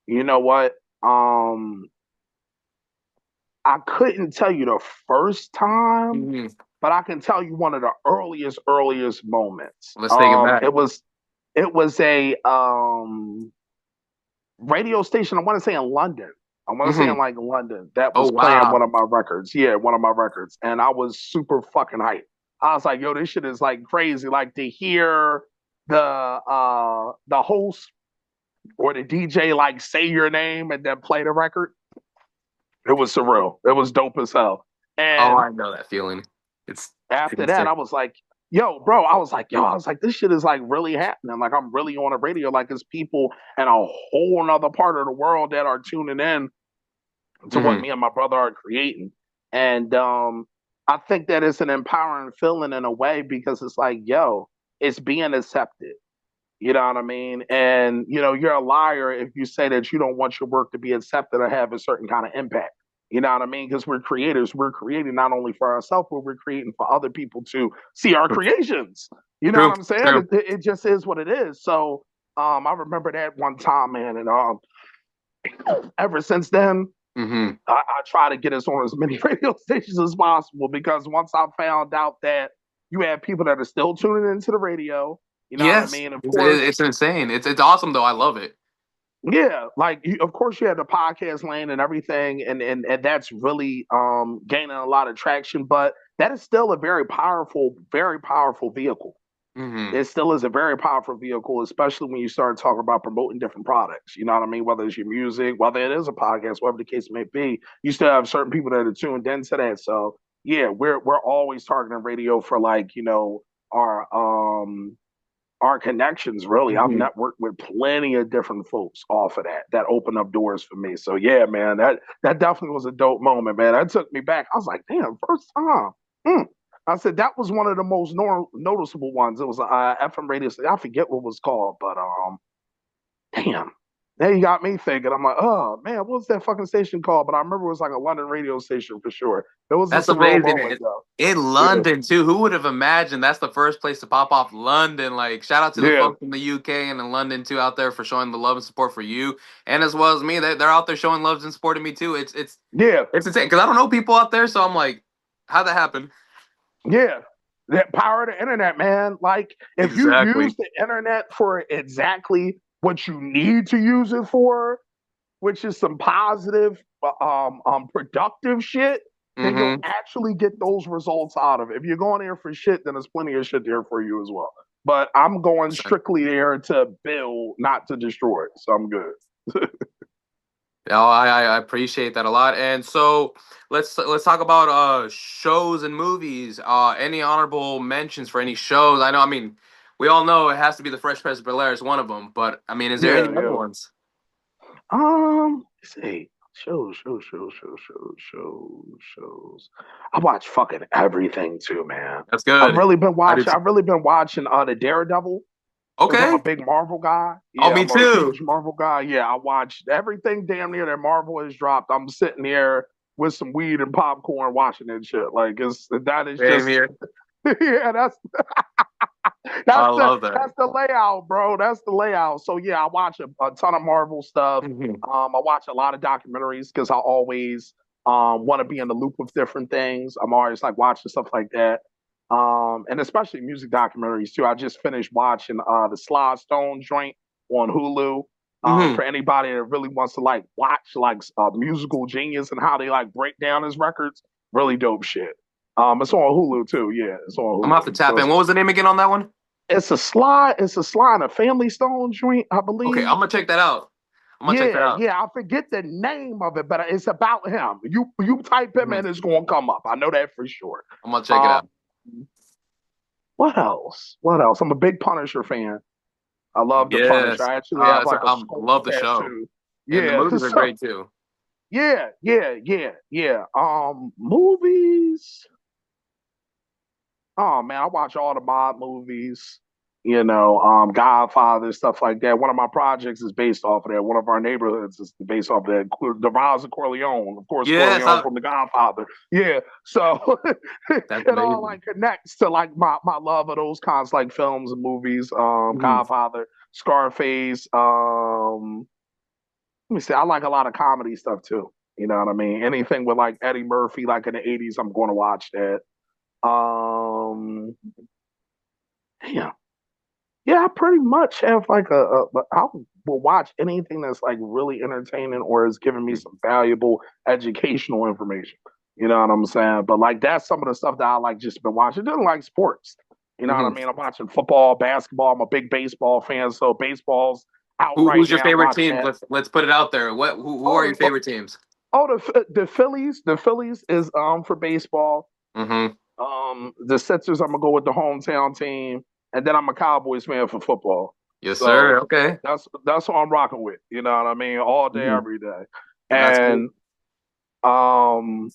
You know what? I couldn't tell you the first time, Hmm. but I can tell you one of the earliest moments. Let's take it back. It was a radio station. I want to say in London. I want to say in Hmm. like London that Oh was playing one wow. of my records. Yeah, one of my records, and I was super fucking hyped. I was like, "Yo, this shit is like crazy!" Like to hear the host or the DJ like say your name and then play the record. It was surreal. It was dope as hell. Oh, And I know that feeling. It's after that, insane. I was like, yo, bro, I was like, this shit is like really happening. Like I'm really on the radio. Like it's people in a whole nother part of the world that are tuning in to what Hmm. me and my brother are creating. And I think that it's an empowering feeling in a way because it's like, yo, it's being accepted. You know what I mean? And you're a liar if you say that you don't want your work to be accepted or have a certain kind of impact. You know what I mean? Because we're creators. We're creating not only for ourselves, but we're creating for other people to see our creations. You know what True. I'm saying? True. It just is what it is. So I remember that one time, man, and ever since then, Hmm. I try to get us on as many radio stations as possible because once I found out that you have people that are still tuning into the radio, you know what I Yes. mean? Of course, It's insane. It's awesome though. I love it. yeah, like of course you have the podcast lane and everything, and that's really gaining a lot of traction. But that is still a very powerful vehicle. Hmm. It still is a very powerful vehicle, especially when you start talking about promoting different products. You know what I mean? Whether it's your music, whether it is a podcast, whatever the case may be, you still have certain people that are tuned into that. So yeah, we're always targeting radio for like our our connections. Really, I've Hmm. networked with plenty of different folks off of that opened up doors for me. So yeah, man, that definitely was a dope moment, man. That took me back. I was like, damn, first time. Hmm. I said that was one of the most noticeable ones. It was a FM radio station. I forget what it was called, but damn. Now you got me thinking. I'm like, oh man, what was that fucking station called? But I remember it was like a London radio station for sure. It was a That's surreal amazing. moment, though. In Yeah, London too. Who would have imagined that's the first place to pop off? London. Like shout out to the yeah, folks in the UK and in London too out there for showing the love and support for you and as well as me. They're out there showing love and supporting me too. yeah. It's insane because I don't know people out there, so I'm like, how'd that happen? Yeah. That power of the internet, man. Like, if you Exactly. use the internet for exactly what you need to use it for, which is some positive, productive shit, then you'll Mm-hmm. actually get those results out of it. If you're going there for shit, then there's plenty of shit there for you as well. But I'm going strictly there to build, not to destroy. So I'm good. Oh, I appreciate that a lot. And so let's talk about shows and movies. Any honorable mentions for any shows? I mean, we all know it has to be The Fresh Prince of Bel-Air is one of them, but I mean, is there any Yeah, other yeah. ones? Let's see. Shows. I watch fucking everything too, man. That's good. I do too. I've really been watching the Daredevil because I'm a Okay. big Marvel guy. Oh, Yeah, me I'm a too. huge Marvel guy. Yeah, I watched everything damn near that Marvel has dropped. I'm sitting there with some weed and popcorn watching that shit. Like that is Same just here. yeah, I love that. that's the layout, bro. That's the layout. So yeah, I watch a ton of Marvel stuff. Mhm. I watch a lot of documentaries because I always want to be in the loop of different things. I'm always like watching stuff like that. And especially music documentaries too. I just finished watching the Sly Stone joint on Hulu. Mhm. For anybody that really wants to like watch like a musical genius and how they like break down his records, really dope shit. It's on Hulu too. Yeah, it's on I'm gonna have to Hulu. So tap in. What was the name again on that one? it's a Sly and a Family Stone joint, I Okay, believe. I'm gonna check that out. I'm gonna check that Yeah, out. yeah, I forget the name of it, but it's about him. You type him Mhm. and it's gonna come up. I know that for sure. I'm gonna check it Um, out. what else? What else? I'm a big Punisher fan. I love the Punisher. Yes. I actually have So like a I skull love the show, tattoo. and the Yeah, movies are so great too. yeah. Movies. Oh man, I watch all the mob movies, Godfather, stuff like that. One of my projects is based off of that. One of our neighborhoods is based off of that. The Rise of Corleone, of course, Yes, Corleone from the Godfather. Yeah, so that's it all amazing. like connects to like my love of those kinds like films and movies. Mhm. Godfather, Scarface. Let me see. I like a lot of comedy stuff too. You know what I mean? Anything with like Eddie Murphy, like in the '80s, I'm going to watch that. Um, Damn. Yeah, I pretty much have like I will watch anything that's like really entertaining or is giving me some valuable educational information. You know what I'm saying? But like that's some of the stuff that I like just been watching. Doing like sports. You know what I Mhm. mean? I'm watching football, basketball. I'm a big baseball fan, so baseball's out right Who's your now. I'm favorite watching team? that. Let's put it out there. Who are Oh, your favorite teams? the Phillies. The Phillies is for baseball. Mm-hmm. The Sixers, I'm gonna go with the hometown team, and then I'm a Cowboys fan for football. Yes, sir. So Okay. that's what I'm rocking with. You know what I mean? All day, Hmm. every day, That's cool. and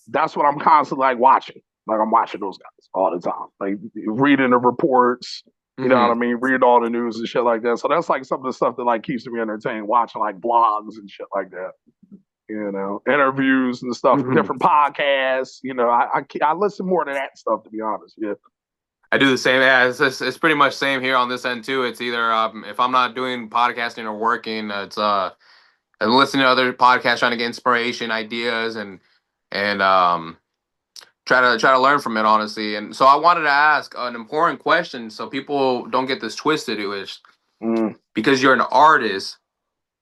that's what I'm constantly like watching. Like I'm watching those guys all the time, like reading the reports. You know what I Hmm. mean? Reading all the news and shit like that. So that's like some of the stuff that like keeps me entertained. Watching like blogs and shit like that. Interviews and stuff, Hmm. different podcasts. I listen more to that stuff to be honest. Yeah. I do the same. Yeah, it's pretty much same here on this end too. It's either if I'm not doing podcasting or working, it's I'm listening to other podcasts, trying to get inspiration, ideas, and try to learn from it honestly. And so I wanted to ask an important question so people don't get this twisted. It was Mm, because you're an artist,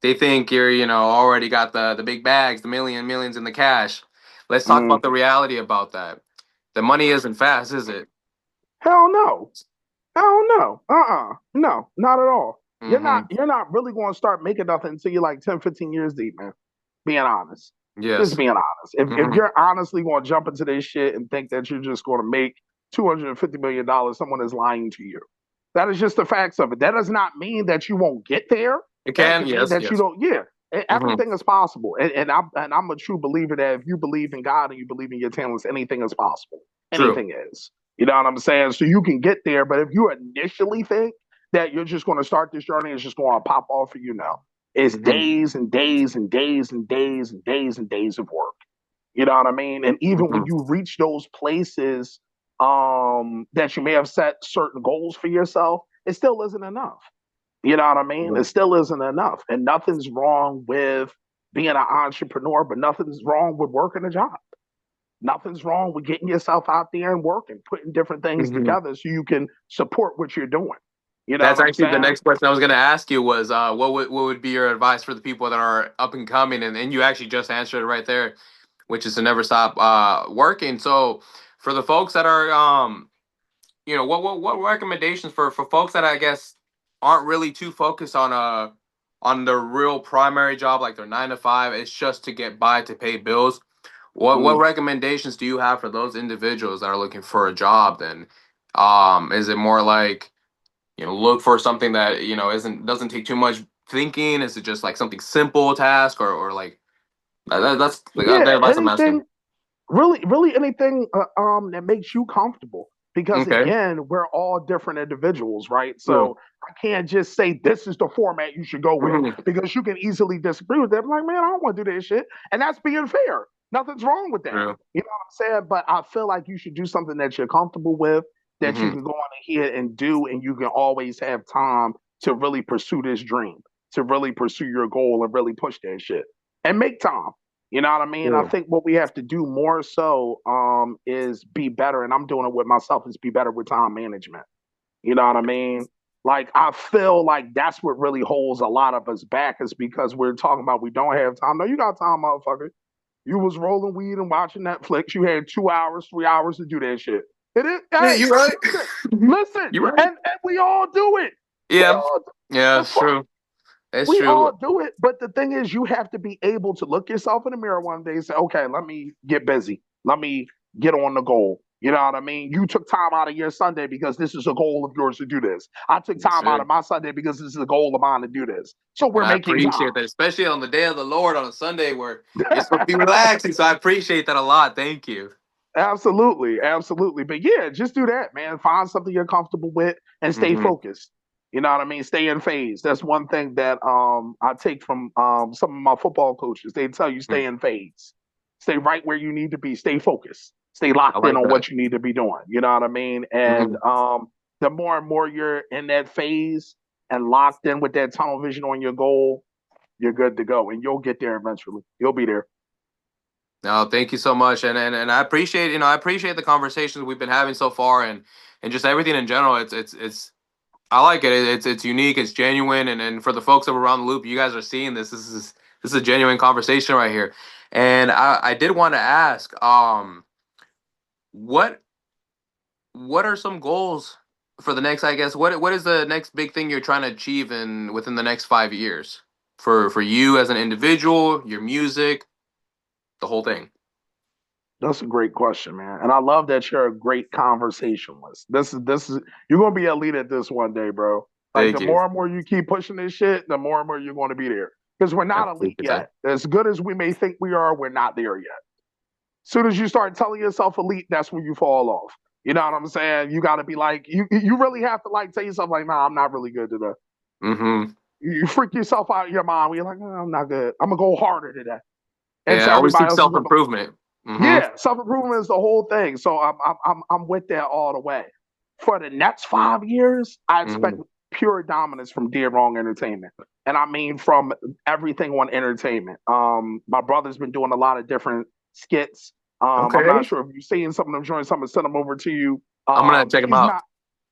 they think you're already got the big bags, the millions in the cash. Let's talk mm. about the reality about that. The money isn't fast, is it? Hell no. Hell no. No, not at all. Mm-hmm. You're not really going to start making nothing until you're like 10, 15 years deep, man. Being honest. Just Yes. being honest. If Mm-hmm. you're honestly going to jump into this shit and think that you're just going to make $250 million, someone is lying to you. That is just the facts of it. That does not mean that you won't get there. It That can. can mean Yes. that you Yes. don't. Yeah, Mm-hmm. everything is possible. And I'm a true believer that if you believe in God and you believe in your talents, anything is possible. True. Anything is. You know what I'm saying? So you can get there, but if you initially think that you're just going to start this journey, it's just going to pop off for you now. It's Mm-hmm. days and days and days and days and days and days of work. You know what I mean? And even when Mm-hmm. you reach those places that you may have set certain goals for yourself, it still isn't enough. You know what I mean? It still isn't enough. And nothing's wrong with being an entrepreneur, but nothing's wrong with working a job. Nothing's wrong with getting yourself out there and working, putting different things Mm-hmm. together so you can support what you're doing. You know That's what I'm actually the saying? next question I was going to ask you was what would be your advice for the people that are up and coming, and you actually just answered it right there. which is to never stop working. So for the folks that are what recommendations for folks that I guess aren't really too focused on their real primary job, like their 9 to 5, it's just to get by to pay bills. What Mm. recommendations do you have for those individuals that are looking for a job then? Is it more like, look for something that, isn't doesn't take too much thinking? Is it just like something simple task, or like that's the Yeah, advice I'm asking. anything really anything that makes you comfortable, because Okay. again, we're all different individuals, right? True. So I can't just say this is the format you should go with, Mhm. because you can easily disagree with them. Like, man, I don't want to do that shit, and that's being fair. Nothing's wrong with that. True. You know what I'm saying? But I feel like you should do something that you're comfortable with, that you Hmm. can go on ahead and do, and you can always have time to really pursue this dream, to really pursue your goal, and really push that shit, and make time. You know what I mean? I True. think what we have to do more so is be better, and I'm doing it with myself, is be better with time management. You know what I mean? Like, I feel like that's what really holds a lot of us back, is because we're talking about we don't have time. No, you got time, motherfucker. You was rolling weed and watching Netflix. You had 2 hours, 3 hours to do that shit. It is, Yeah, hey, you're right. listen, listen, You're right. and we all do it. We Yeah. all Yeah, the it's fuck. true. It's We true. all do it, but the thing is, you have to be able to look yourself in the mirror one day and say, okay, let me get busy. Let me get on the goal. You know what I mean? You took time out of your Sunday because this is a goal of yours to do this. I took Yes, time out sir. of my Sunday because this is a goal of mine to do this. So And we're I making time. appreciate that, especially on the day of the Lord on a Sunday where you're supposed to be relaxing. So I appreciate that a lot. Thank you. Absolutely, absolutely. But yeah, just do that, man. Find something you're comfortable with and stay Hmm. focused. You know what I mean? Stay in phase. That's one thing that I take from some of my football coaches. They tell you stay in phase. Stay right where you need to be. Stay focused. Stay I locked in like on that. what you need to be doing. You know what I mean? And Hmm. the more and more you're in that phase and locked in with that tunnel vision on your goal, you're good to go. And you'll get there eventually. You'll be there. No, thank you so much, and I appreciate I appreciate the conversations we've been having so far, and just everything in general. It's I like it. It's unique. It's genuine, and for the folks that were around the loop, you guys are seeing this. This is a genuine conversation right here. And I did want to ask, what what are some goals for the next? I guess what is the next big thing you're trying to achieve in within the next 5 years for you as an individual, your music, the whole thing. That's a great question, man. And I love that you're a great conversationalist. This is you're gonna be elite at this one day, bro. Like, the Thank you. more and more you keep pushing this shit, the more and more you're gonna be there. Because we're I not elite appreciate that. yet. As good as we may think we are, we're not there yet. As soon as you start telling yourself elite, that's when you fall off. You know what I'm saying? You gotta be like, you really have to like tell yourself, like, nah, I'm not really good today. Mm-hmm. You freak yourself out of your mind when you're like, I'm not good. I'm gonna go harder today. And Yeah, so I always everybody seek else is self gonna, improvement. Mm-hmm. yeah, self improvement is the whole thing. So I'm with that all the way. For the next 5 years, I expect Mm-hmm. pure dominance from Dead Wrong Entertainment, and I mean from everything on entertainment. My brother's been doing a lot of different skits. I'm not Okay. sure if you've seen some of them joints. I'm gonna send them over to you. I'm gonna check them He's out. not,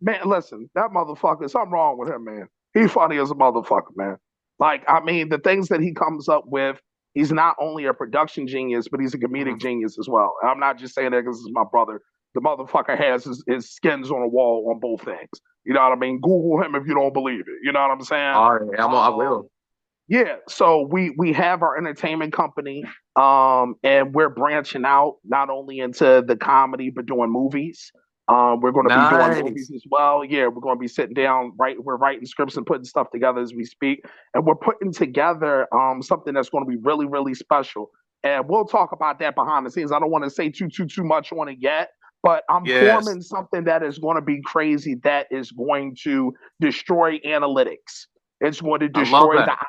man. Listen, that motherfucker. Something wrong with him, man. He's funny as a motherfucker, man. Like, I mean, the things that he comes up with, he's not only a production genius, but he's a comedic Mhm. genius as well. And I'm not just saying that because it's my brother. The motherfucker has his skins on the wall on both things. You know what I mean? Google him if you don't believe it. You know what I'm saying? All right, I will. Yeah. So we have our entertainment company, and we're branching out not only into the comedy but doing movies. We're going to be doing movies Nice. as well. Yeah, we're going to be sitting down, right? We're writing scripts and putting stuff together as we speak, and we're putting together something that's going to be really really special. And we'll talk about that behind the scenes. I don't want to say too much on it yet, but I'm Yes, forming something that is going to be crazy. That is going to destroy analytics. It's going to I love destroy the, that.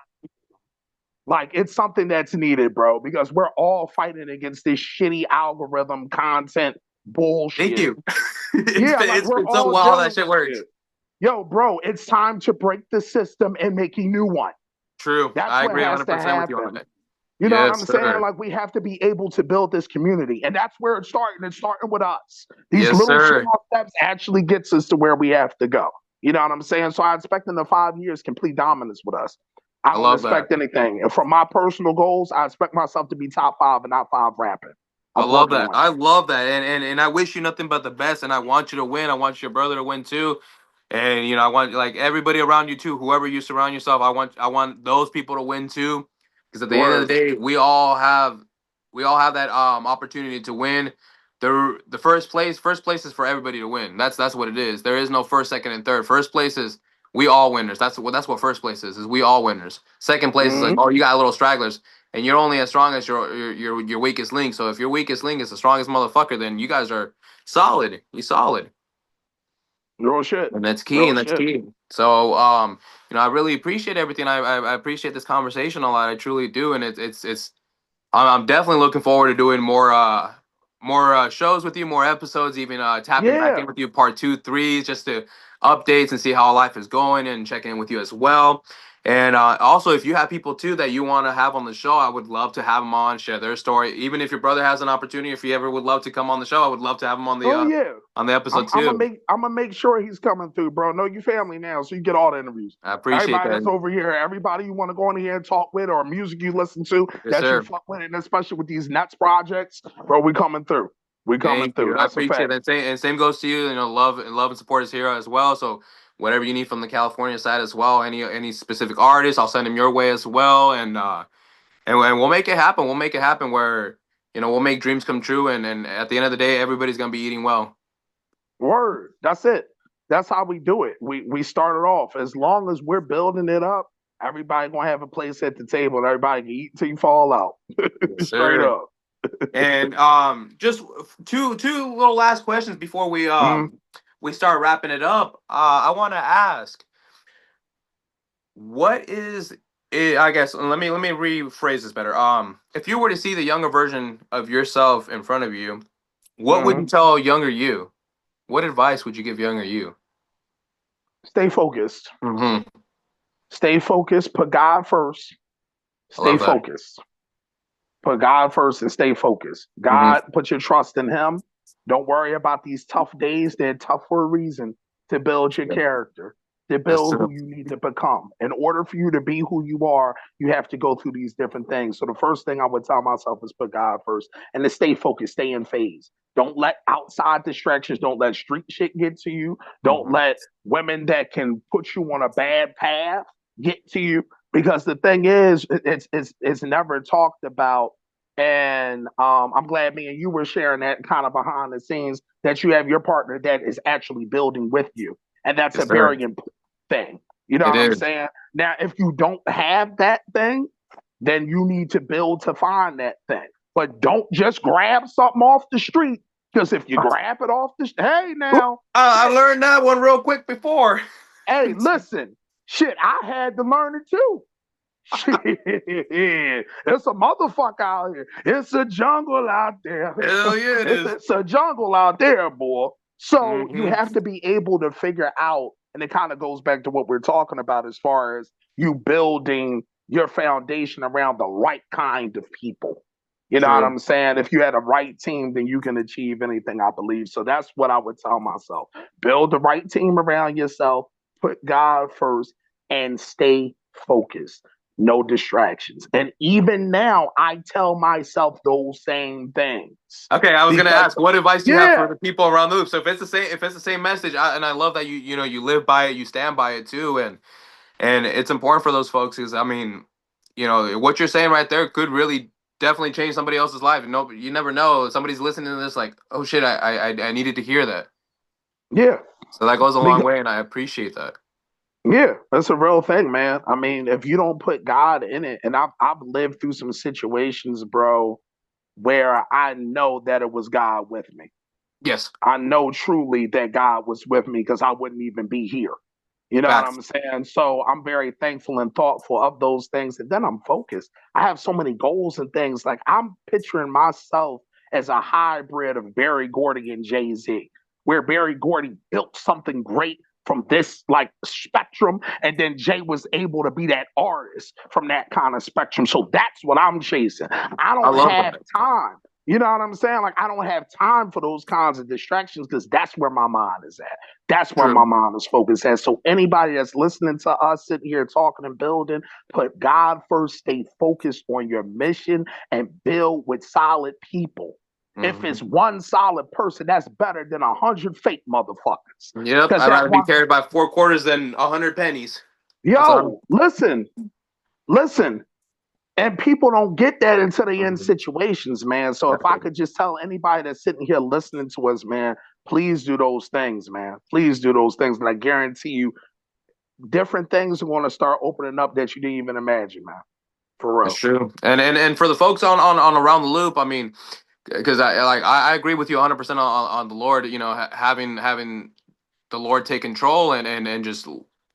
like, it's something that's needed, bro, because we're all fighting against this shitty algorithm content Thank bullshit. you. it's Yeah, been like, it's we're been so all wild dealing that shit with works. shit. Yo, bro, it's time to break the system and make a new one. True. That's I what agree has to 100% with you on happen. that. You know what Yes, I'm saying? sir. Like, we have to be able to build this community. And that's where it's starting. It's starting with us. These Yes, little sir. small steps actually gets us to where we have to go. You know what I'm saying? So I expect in the 5 years complete dominance with us. I I don't love that. expect anything. And from my personal goals, I expect myself to be top five and not five rapping. I I'm love working that. on I that. love that. And I wish you nothing but the best. And I want you to win. I want your brother to win too. And I want like everybody around you too. Whoever you surround yourself, I want those people to win too. Because at the end of the Word. day, we all have that opportunity to win. The first place is for everybody to win. That's what it is. There is no first, second, and third. First place is we all winners. That's what first place is we all winners. Second place is like, Mm-hmm. oh, you got little stragglers, and you're only as strong as your weakest link. So if your weakest link is the strongest motherfucker, then you guys are solid. You solid, Real shit. and that's key. Real And that's shit. key. So I really appreciate everything. I appreciate this conversation a lot. I truly do, and it's I'm definitely looking forward to doing more shows with you, more episodes, even tapping back in Yeah. with you, part two, three, just to updates and see how life is going and checking in with you as well. And also, if you have people too that you want to have on the show, I would love to have them on, share their story. Even if your brother has an opportunity, if he ever would love to come on the show, I would love to have him on the Oh yeah. episode too. I'm gonna make sure he's coming through, bro. Know your family now, so you get all the interviews. I appreciate Everybody that. that's over here, everybody you want to go in here and talk with, or music you listen to Yes, that you sir. fuck with, and especially with these nuts projects, bro. We coming through. We coming Thank through. you. I That's a appreciate fact. that. Same goes to you. Love and support is here as well. So whatever you need from the California side as well, any specific artists, I'll send them your way as well. And we'll make it happen. We'll make it happen where we'll make dreams come true. And at the end of the day, everybody's gonna be eating well. Word. That's it. That's how we do it. We started off. As long as we're building it up, everybody gonna have a place at the table, and everybody can eat till you fall out. Yes, Straight sir. up. And just two little last questions before Mm-hmm. we start wrapping it up. I want to ask. What is it, I guess let me rephrase this better. If you were to see the younger version of yourself in front of you, what would you Mm-hmm. tell younger you? What advice would you give younger you? Stay focused. Mm-hmm. Stay focused. Put God first. I Stay love that. focused. Put God first and stay focused. Mm-hmm. God, put your trust in Him. Don't worry about these tough days. They're tough for a reason to build your Yeah, character, to that's build true. who you need to become. In order for you to be who you are, you have to go through these different things. So the first thing I would tell myself is put God first and to stay focused, stay in phase. Don't let outside distractions, don't let street shit get to you. Don't Mm-hmm. let women that can put you on a bad path get to you. Because the thing is, it's never talked about, and I'm glad me and you were sharing that kind of behind the scenes that you have your partner that is actually building with you. And that's a Yes, sir. very important thing. You know It what I'm is. saying? Now, if you don't have that thing, then you need to build to find that thing. But don't just grab something off the street. Because if you grab it off the hey now, I shit, learned that one real quick before. hey, listen, shit, I had to learn it too. Shit, it's a motherfucker out here. It's a jungle out there. Hell yeah, it is. It's a jungle out there, boy. So you Mm-hmm. have to be able to figure out, and it kind of goes back to what we're talking about as far as you building your foundation around the right kind of people. You know what True. I'm saying? If you had a right team, then you can achieve anything, I believe. So that's what I would tell myself. Build the right team around yourself, put God first, and stay focused. No distractions. And even now, I tell myself those same things Okay, I was gonna because, ask, what advice do you have yeah, for the people around the loop? So if it's the same message, and I love that you live by it, you stand by it too, and it's important for those folks because I mean, what you're saying right there could really definitely change somebody else's life. No, you never know. Somebody's listening to this like, oh shit, I needed to hear that. yeah, So that goes a long because, way, and I appreciate that. yeah, that's a real thing, man. I mean, if you don't put God in it, and I've lived through some situations, bro, where I know that it was God with me. Yes, I know truly that God was with me because I wouldn't even be here. You know what facts. I'm saying? So I'm very thankful and thoughtful of those things. And then I'm focused. I have so many goals and things. Like I'm picturing myself as a hybrid of Barry Gordy and Jay-Z, where Barry Gordy built something great from this like spectrum, and then Jay was able to be that artist from that kind of spectrum. So that's what I'm chasing. I I don't love have that. time You know what I'm saying? Like, I don't have time for those kinds of distractions because that's where my mind is at. That's where my True. mind is focused at. So anybody that's listening to us sitting here talking and building, put God first, stay focused on your mission and build with solid people. If Hmm. it's one solid person, that's better than 100 fake motherfuckers. Yep, Because I'd that rather be one, carried by 4 quarters than 100 pennies. That's what I'm. yo, listen, listen. And people don't get that until they in Mhm. situations, man. So if I Exactly. could just tell anybody that's sitting here listening to us, man, please do those things, man. Please do those things. And I guarantee you, different things are going to start opening up that you didn't even imagine, man. For That's real. true. And for the folks on around the loop, I mean, because I agree with you 100% on the Lord. You know, having the Lord take control and just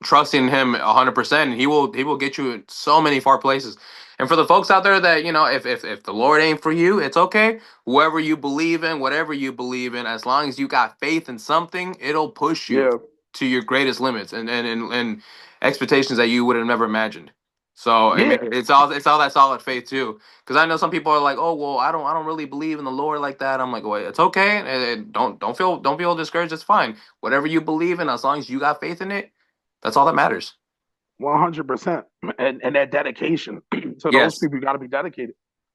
trusting Him 100%. He will get you in so many far places. And for the folks out there that if the Lord ain't for you, it's okay. Whoever you believe in, whatever you believe in, as long as you got faith in something, it'll push you Yeah. to your greatest limits and expectations that you would have never imagined. So I Yeah. mean, it's all that solid faith too. Because I know some people are like, oh well, I don't really believe in the Lord like that. I'm like, well, it's okay. And don't feel discouraged. It's fine. Whatever you believe in, as long as you got faith in it, that's all that matters. 100%. And that dedication. To those Yes. people, you got to be dedicated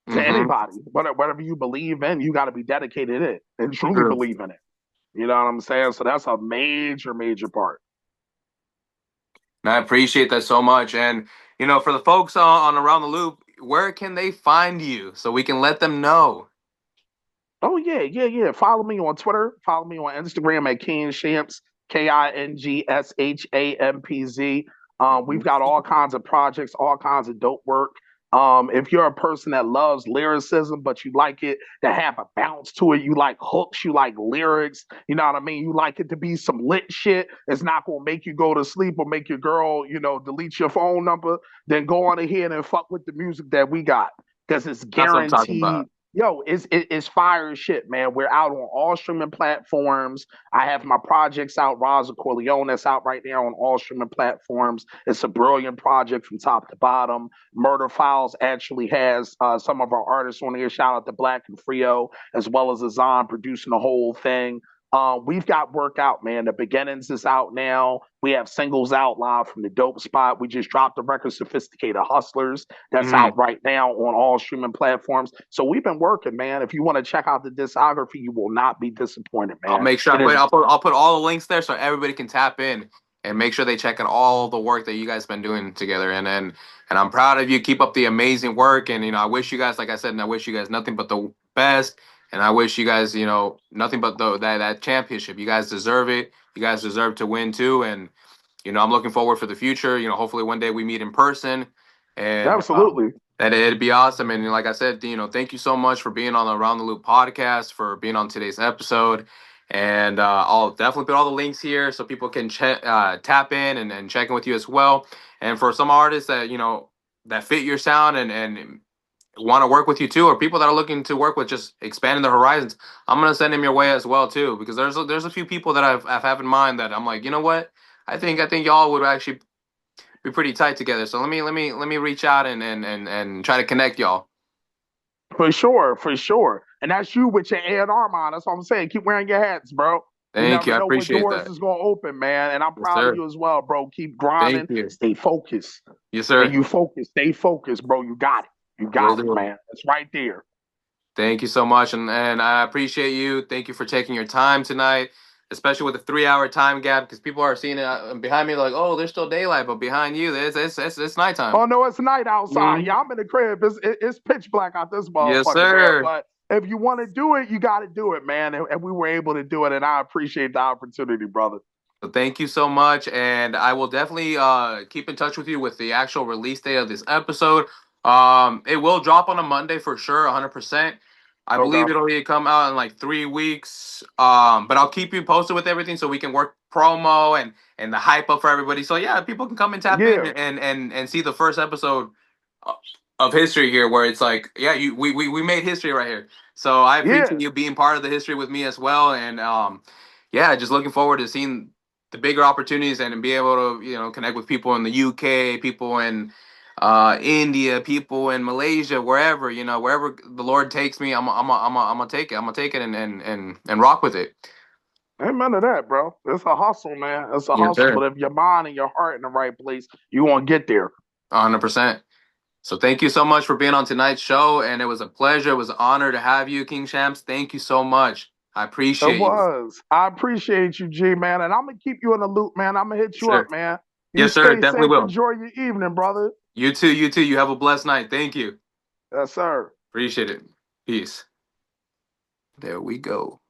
to Mm-hmm. anybody. Whatever you believe in, you got to be dedicated in it and truly True. believe in it. You know what I'm saying? So that's a major, major part. And I appreciate that so much. And for the folks on Around the Loop, where can they find you so we can let them know? Oh yeah, yeah, yeah. Follow me on Twitter. Follow me on Instagram at King Shampz, KingShampz. We've got all kinds of projects, all kinds of dope work. If you're a person that loves lyricism, but you like it to have a bounce to it, you like hooks, you like lyrics, you know what I mean? You like it to be some lit shit. It's not gonna make you go to sleep or make your girl, delete your phone number. Then go on ahead and fuck with the music that we got because it's That's what I'm talking about. guaranteed. Yo, it's fire as shit, man. We're out on all streaming platforms. I have my projects out, Raza Corleone, that's out right now on all streaming platforms. It's a brilliant project from top to bottom. Murder Files actually has some of our artists on here. Shout out to Black and Frio, as well as Azan producing the whole thing. We've got work out, man. The Beginnings is out now. We have singles out live from the Dope Spot. We just dropped the record Sophisticated Hustlers. That's Mhm. out right now on all streaming platforms. So we've been working, man. If you want to check out the discography, you will not be disappointed, I'll man. make sure It is I'll put all the links there so everybody can tap in and make sure they check out all the work that you guys been doing together. And I'm proud of you. Keep up the amazing work. And I wish you guys, like I said, and I wish you guys nothing but the best. And I wish you guys, nothing but that championship. You guys deserve it. You guys deserve to win too. And I'm looking forward for the future. Hopefully one day we meet in person, and absolutely. that it'd be awesome. And like I said, thank you so much for being on the Around the Loop podcast, for being on today's episode. And I'll definitely put all the links here so people can tap in and check in with you as well. And for some artists that that fit your sound and want to work with you too, or people that are looking to work with just expanding their horizons, I'm gonna send them your way as well too, because there's a few people that I've have in mind that I'm like, you know what, I think y'all would actually be pretty tight together. So let me reach out and try to connect y'all. For sure, for sure. And that's you with your A&R mind. That's what I'm saying. Keep wearing your hats, bro. You Thank you. never I know what appreciate doors that. is going to open, man. And I'm Yes, proud of sir. you as well, bro. Keep Thank grinding. you. Stay focused. Yes, And sir. you focus. Stay focused, bro. You got it. You Will got it, do. man. It's right there. Thank you so much, and I appreciate you. Thank you for taking your time tonight, especially with a 3 hour time gap, because people are seeing it behind me like, oh, there's still daylight, but behind you, it's nighttime. Oh, no, it's night outside. Mhm. Yeah, I'm in the crib. It's pitch black out this Yes, motherfucker, man. sir. But if you want to do it, you got to do it, man. And we were able to do it. And I appreciate the opportunity, brother. So thank you so much, and I will definitely keep in touch with you with the actual release date of this episode. It will drop on a Monday for sure, 100%. I believe Okay. it'll come out in like 3 weeks. But I'll keep you posted with everything so we can work promo and the hype up for everybody. So yeah, people can come and tap in Yeah. and see the first episode of history here, where it's like, yeah, we made history right here. So I Yeah. appreciate you being part of the history with me as well, and yeah, just looking forward to seeing the bigger opportunities and be able to connect with people in the UK, people in India, people in Malaysia, wherever, wherever the Lord takes me, I'm gonna take it. I'm gonna take it and rock with it. Amen to that, bro. It's a hustle, man. It's a Yes, hustle. sir. But if your mind and your heart in the right place, you won't get there. 100%. So thank you so much for being on tonight's show, and it was a pleasure. It was an honor to have you, King Shampz. Thank you so much. I It appreciate you. was. I appreciate you, G, man. And I'm going to keep you in the loop, man. I'm going to hit you Sure. up, man. You Yes, sir. stay Definitely safe. will. Enjoy your evening, brother. You too. You too. You have a blessed night. Thank you. Yes, sir. Appreciate it. Peace. There we go.